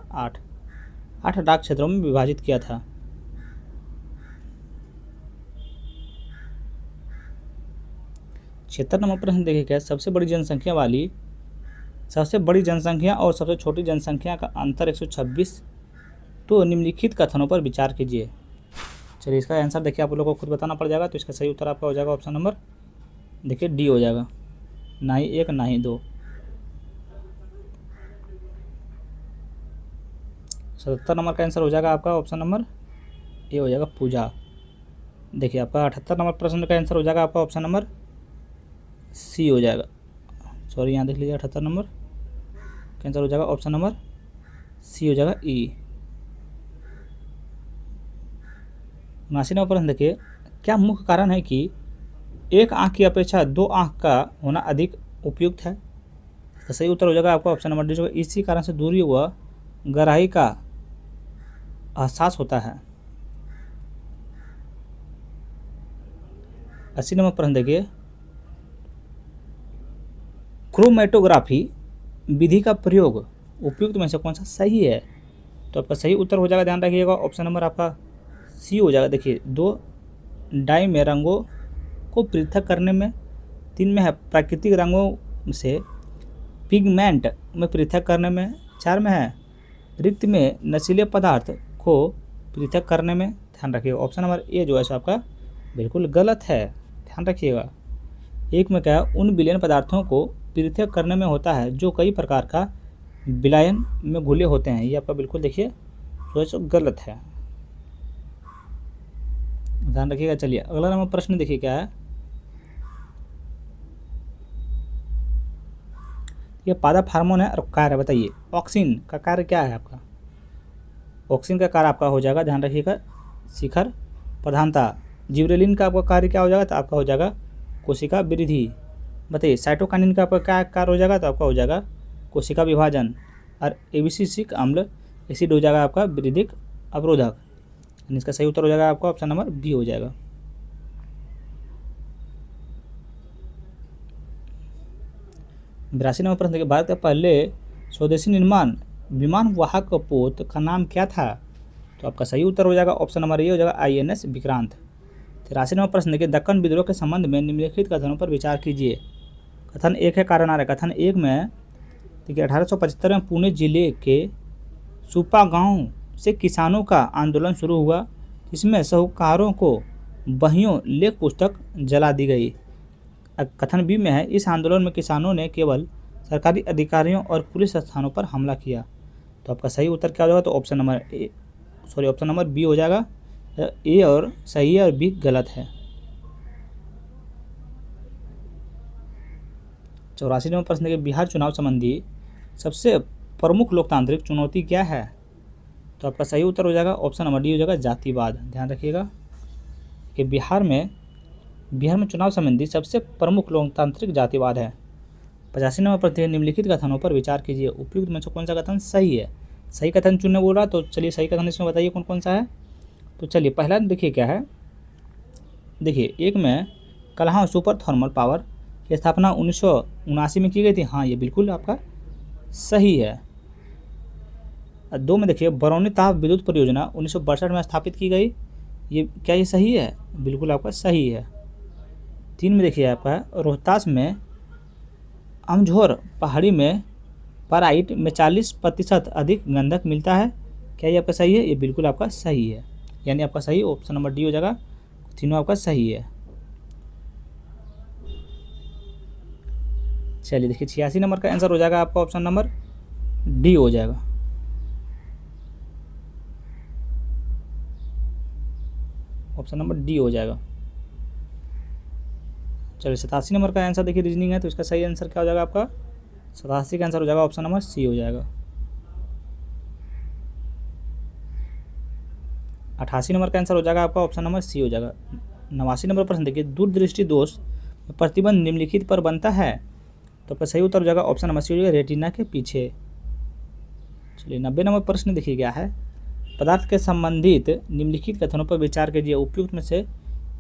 8 डाक क्षेत्रों में विभाजित किया था। छिहत्तर नंबर प्रश्न देखिए क्या है, सबसे बड़ी जनसंख्या और सबसे छोटी जनसंख्या का अंतर 126। तो निम्नलिखित कथनों पर विचार कीजिए। चलिए इसका आंसर देखिए, आप लोगों को खुद बताना पड़ जाएगा। तो इसका सही उत्तर आपका हो जाएगा ऑप्शन नंबर देखिए डी हो जाएगा, ना ही 1 ना ही 2। 77 नंबर का आंसर हो जाएगा आपका ऑप्शन नंबर ए हो जाएगा पूजा। देखिए आपका 78 नंबर प्रश्न का आंसर हो जाएगा आपका ऑप्शन नंबर सी हो जाएगा। सॉरी यहाँ देख लीजिए, 78 नंबर का आंसर हो जाएगा ऑप्शन नंबर सी हो जाएगा ई। 79 नंबर प्रश्न देखिए, क्या मुख्य कारण है कि एक आंख की अपेक्षा 2 आंख का होना अधिक उपयुक्त है? इसका सही उत्तर हो जाएगा आपका ऑप्शन नंबर डी जो इसी कारण से दूरी व गहराई का एहसास होता है। 80 नंबर प्रश्न देखिए, क्रोमेटोग्राफी विधि का प्रयोग उपयुक्त में से कौन सा सही है? तो आपका सही उत्तर हो जाएगा, ध्यान रखिएगा, ऑप्शन नंबर आपका सी हो जाएगा। देखिए 2 डाई में रंगों को पृथक करने में, 3 में है प्राकृतिक रंगों से पिगमेंट में पृथक करने में, 4 में है रिक्त में नशीले पदार्थ को पृथक करने में। ध्यान रखिएगा ऑप्शन नंबर ए जो है सो आपका बिल्कुल गलत है, ध्यान रखिएगा। 1 में क्या है, उन विलयन पदार्थों को पृथक करने में होता है जो कई प्रकार का विलयन में घुले होते हैं। ये आपका बिल्कुल देखिए जो है सो गलत है, ध्यान रखिएगा। चलिए अगला नंबर प्रश्न देखिए क्या है, ये पादप हार्मोन है और कार्य बताइए। ऑक्सिन का कार्य क्या है आपका? ऑक्सिन का कार्य आपका हो जाएगा, ध्यान रखिएगा, शिखर प्रधानता। जिब्रेलिन का आपका कार्य क्या हो जाएगा? तो आपका हो जाएगा कोशिका वृद्धि। बताइए साइटोकाइनिन का आपका क्या कार्य हो जाएगा? तो आपका हो जाएगा कोशिका विभाजन। और एबिसिसिक अम्ल एसिड हो जाएगा आपका वृद्धिक अवरोधक। इसका सही उत्तर हो जाएगा आपका ऑप्शन नंबर बी हो जाएगा। 82 नंबर प्रश्न देखिए, भारत का पहले स्वदेशी निर्माण विमान वाहक पोत का नाम क्या था? तो आपका सही उत्तर हो जाएगा ऑप्शन नंबर ए हो जाएगा INS विक्रांत। 83 नंबर प्रश्न देखिए, दक्कन विद्रोह के संबंध में निम्नलिखित कथनों पर विचार कीजिए। कथन 1 है कारण आ रहा है। कथन 1 में देखिए 1875 में पुणे जिले के सुपा गांव से किसानों का आंदोलन शुरू हुआ, जिसमें साहूकारों को बहियों लेख पुस्तक जला दी गई। कथन बी में है, इस आंदोलन में किसानों ने केवल सरकारी अधिकारियों और पुलिस स्थानों पर हमला किया। तो आपका सही उत्तर क्या हो जाएगा? तो ऑप्शन नंबर बी हो जाएगा। ए और सही है और बी गलत है। 84 नंबर प्रश्न देखिए, बिहार चुनाव संबंधी सबसे प्रमुख लोकतांत्रिक चुनौती क्या है? तो आपका सही उत्तर हो जाएगा ऑप्शन नंबर डी हो जाएगा जातिवाद। ध्यान रखिएगा कि बिहार में चुनाव संबंधी सबसे प्रमुख लोकतांत्रिक जातिवाद है। 85 नंबर प्रश्न, निम्नलिखित कथनों पर विचार कीजिए, उपयुक्त में से कौन सा कथन सही है? सही कथन चुनने बोल रहा, तो चलिए सही कथन इसमें बताइए कौन कौन सा है। तो चलिए पहला देखिए क्या है। देखिए एक में कलहा सुपर थर्मल पावर की स्थापना 1979 में की गई थी। हाँ, ये बिल्कुल आपका सही है। 2 में देखिए बरौनी ताप विद्युत परियोजना 1962 में स्थापित की गई। क्या ये सही है? बिल्कुल आपका सही है। 3 में देखिए आपका रोहतास में अमझोर पहाड़ी में पराइट में 40% अधिक गंधक मिलता है। क्या ये आपका सही है? ये बिल्कुल आपका सही है, यानी आपका सही ऑप्शन नंबर डी हो जाएगा। तीनों आपका सही है। चलिए देखिए 86 नंबर का आंसर हो जाएगा आपका ऑप्शन नंबर डी हो जाएगा। ऑप्शन नंबर डी हो जाएगा। चलिए 87 नंबर का आंसर देखिए रीजनिंग है, तो इसका सही आंसर क्या हो जाएगा आपका? 87 का आंसर हो जाएगा ऑप्शन नंबर सी हो जाएगा। 88 नंबर का आंसर हो जाएगा आपका ऑप्शन नंबर सी हो जाएगा। 89 नंबर प्रश्न देखिए, दूरदृष्टि दोष में प्रतिबंध निम्नलिखित पर बनता है। तो आपका सही उत्तर हो जाएगा ऑप्शन नंबर सी हो जाएगा, रेटिना के पीछे। चलिए 90 नंबर प्रश्न देखिए क्या है। पदार्थ के संबंधित निम्नलिखित कथनों पर विचार कीजिए, उपयुक्त में से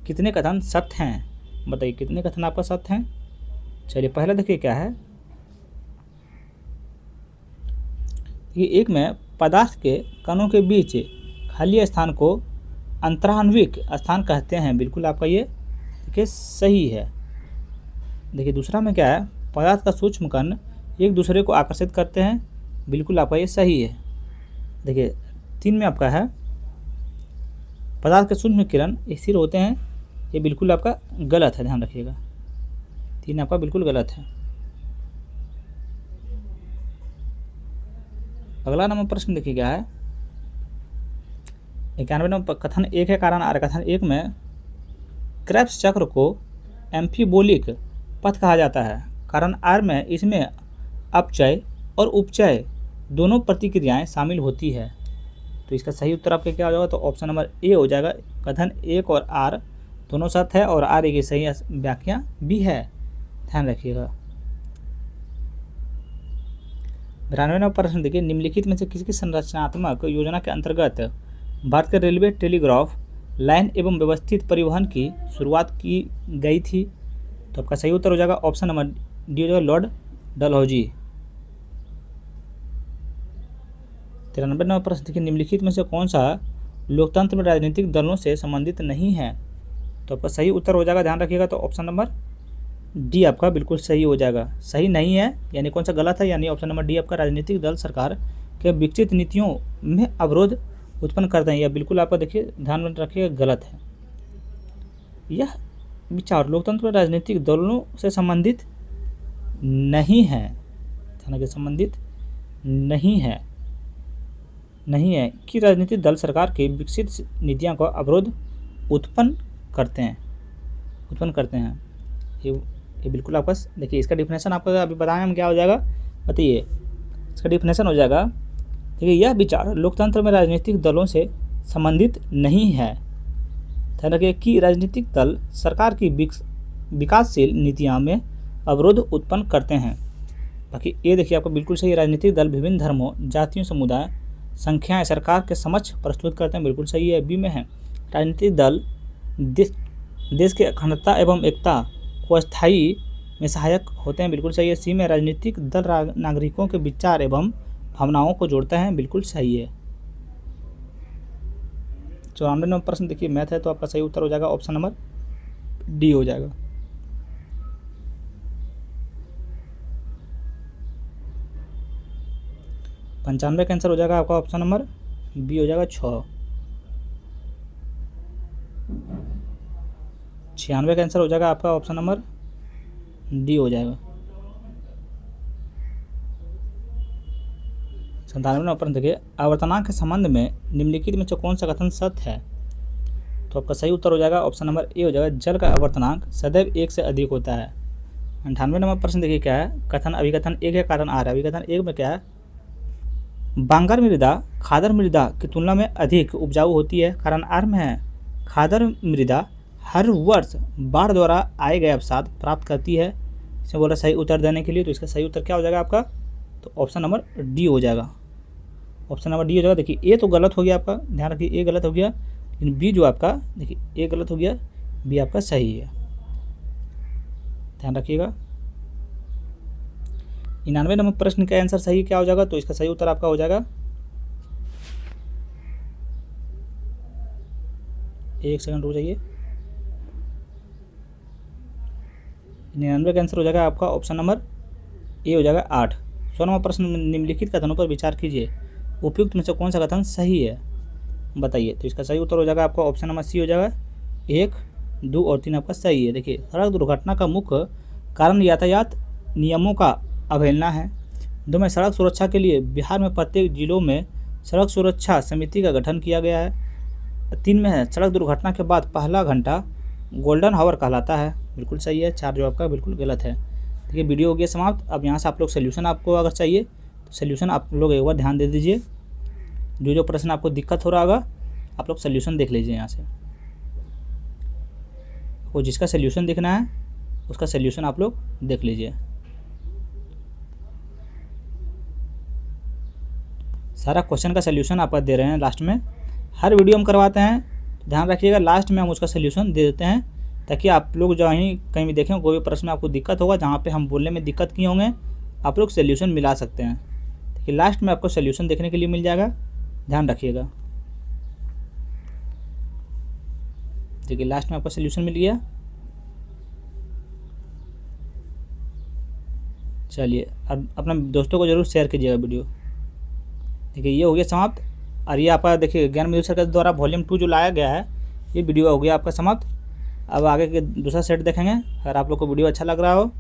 कितने कथन सत्य हैं? बताइए कितने कथन आपका सत्य हैं। चलिए पहला देखिए क्या है। ये एक में पदार्थ के कणों के बीच खाली स्थान को अंतरान्विक स्थान कहते हैं। बिल्कुल आपका ये देखिए सही है। देखिए दूसरा में क्या है, पदार्थ का सूक्ष्म कण एक दूसरे को आकर्षित करते हैं। बिल्कुल आपका ये सही है। देखिए 3 में आपका है, पदार्थ के सूक्ष्म किरण स्थिर होते हैं। ये बिल्कुल आपका गलत है, ध्यान रखिएगा। 3 आपका बिल्कुल गलत है। अगला नंबर प्रश्न देखिए क्या है। 91 नंबर कथन 1 है कारण आर। कथन 1 में क्रेब्स चक्र को एम्फीबोलिक पथ कहा जाता है। कारण आर में इसमें अपचय और उपचय दोनों प्रतिक्रियाएं शामिल होती है। तो इसका सही उत्तर आपका क्या हो जाएगा? तो ऑप्शन नंबर ए हो जाएगा। कथन 1 और आर दोनों सत्य है और आर की सही व्याख्या भी है, ध्यान रखिएगा। 92 नंबर प्रश्न देखिए, निम्नलिखित में से किसी संरचनात्मक योजना के अंतर्गत भारत के रेलवे टेलीग्राफ लाइन एवं व्यवस्थित परिवहन की शुरुआत की गई थी? तो आपका सही उत्तर हो जाएगा ऑप्शन नंबर डी हो जाएगा, लॉर्ड डलहौजी। 93 नंबर प्रश्न देखिए, निम्नलिखित में से कौन सा लोकतंत्र में राजनीतिक दलों से संबंधित नहीं है? तो आपका सही उत्तर हो जाएगा, ध्यान रखिएगा, तो ऑप्शन नंबर डी आपका बिल्कुल सही हो जाएगा। सही नहीं है यानी कौन सा गलत है, यानी ऑप्शन नंबर डी आपका राजनीतिक दल सरकार के विकसित नीतियों में अवरोध उत्पन्न करते हैं। यह बिल्कुल आपका देखिए ध्यान में रखिएगा गलत है। यह विचार लोकतंत्र में राजनीतिक दलों से संबंधित नहीं है, ध्यान रखिए, संबंधित नहीं है कि राजनीतिक दल सरकार के विकसित नीतियों का अवरोध उत्पन्न करते हैं। ये बिल्कुल आपका देखिए, इसका डिफिनेशन आपका अभी बताएं हम क्या हो जाएगा, बताइए। इसका डिफिनेशन हो जाएगा, देखिए यह विचार लोकतंत्र में राजनीतिक दलों से संबंधित नहीं है। ध्यान रखिए कि राजनीतिक दल सरकार की विकासशील नीतियों में अवरोध उत्पन्न करते हैं। बाकी ये देखिए आपको बिल्कुल सही, राजनीतिक दल विभिन्न धर्मों, जातियों, समुदाय, संख्याएं सरकार के समक्ष प्रस्तुत करते हैं। बिल्कुल सही है। बी में है, राजनीतिक दल देश की अखंडता एवं एकता को स्थायी में सहायक होते हैं। बिल्कुल सही है। सी में, राजनीतिक दल नागरिकों के विचार एवं भावनाओं को जोड़ते हैं। बिल्कुल सही है। 94 नंबर प्रश्न देखिए मैथ है, तो आपका सही उत्तर हो जाएगा ऑप्शन नंबर डी हो जाएगा। पंचानवे का आंसर हो जाएगा आपका ऑप्शन नंबर बी हो जाएगा 6। 96 का आंसर हो जाएगा आपका ऑप्शन नंबर डी हो जाएगा। 97 नंबर प्रश्न देखिए, आवर्तनांक के संबंध में निम्नलिखित में से कौन सा कथन सत्य है? तो आपका सही उत्तर हो जाएगा ऑप्शन नंबर ए हो जाएगा, जल का आवर्तनांक सदैव 1 से अधिक होता है। 98 नंबर प्रश्न देखिए क्या है, कथन अभिकथन एक है, कारण आर है। अभिकथन एक में क्या है, बांगर मृदा खादर मृदा की तुलना में अधिक उपजाऊ होती है। कारण आर में है, खादर मृदा हर वर्ष बाढ़ द्वारा आए गए अवसाद प्राप्त करती है। इसमें बोला सही उत्तर देने के लिए, तो इसका सही उत्तर क्या हो जाएगा आपका, तो ऑप्शन नंबर डी हो जाएगा। ऑप्शन नंबर डी हो जाएगा। देखिए ए तो गलत हो गया आपका, ध्यान रखिए ए गलत हो गया, लेकिन बी जो आपका, देखिए ए गलत हो गया, बी आपका सही है, ध्यान रखिएगा। 99 नंबर प्रश्न का आंसर सही क्या हो जाएगा, तो इसका सही उत्तर आपका हो जाएगा, एक सेकंड रुक जाइए, 99 का आंसर हो जाएगा आपका ऑप्शन नंबर ए हो जाएगा 8। 100 नंबर प्रश्न, निम्नलिखित कथनों पर विचार कीजिए, उपयुक्त में से कौन सा कथन सही है, बताइए। तो इसका सही उत्तर हो जाएगा आपका ऑप्शन नंबर सी हो जाएगा, 1, 2 और 3 आपका सही है। देखिए, सड़क दुर्घटना का मुख्य कारण यातायात नियमों का अवहेलना है। 2 में सड़क सुरक्षा के लिए बिहार में प्रत्येक जिलों में सड़क सुरक्षा समिति का गठन किया गया है। 3 में है, सड़क दुर्घटना के बाद पहला घंटा गोल्डन हावर कहलाता है। बिल्कुल सही है। 4 जो आपका बिल्कुल गलत है। देखिए, वीडियो हो गया समाप्त। अब यहाँ से आप लोग सोल्यूशन, आपको अगर चाहिए तो सोल्यूशन आप लोग एक बार ध्यान दे दीजिए। जो प्रश्न आपको दिक्कत हो रहा होगा, आप लोग सोल्यूशन देख लीजिए यहाँ से। वो जिसका सोल्यूशन देखना है उसका सोल्यूशन आप लोग देख लीजिए। सारा क्वेश्चन का सोल्यूशन आपका दे रहे हैं लास्ट में। हर वीडियो में करवाते हैं, तो ध्यान रखिएगा, लास्ट में हम उसका सोल्यूशन दे देते हैं, ताकि आप लोग जो ही कहीं भी देखें, कोई भी प्रश्न में आपको दिक्कत होगा, जहाँ पे हम बोलने में दिक्कत किए होंगे, आप लोग सोल्यूशन मिला सकते हैं। देखिए, लास्ट में आपको सोल्यूशन देखने के लिए मिल जाएगा, ध्यान रखिएगा। देखिए, लास्ट में आपको सोल्यूशन मिल गया। चलिए, अब अपने दोस्तों को जरूर शेयर कीजिएगा वीडियो। देखिए, ये हो गया समाप्त। और ये आपका देखिए ज्ञान बिंदु सर के द्वारा वॉल्यूम 2 जो लाया गया है, ये वीडियो हो गया आपका समाप्त। अब आगे के दूसरा सेट देखेंगे। अगर आप लोग को वीडियो अच्छा लग रहा हो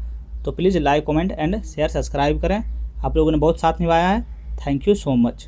तो please like, comment and share, subscribe करें। आप लोगों ने बहुत साथ निभाया है। Thank you so much.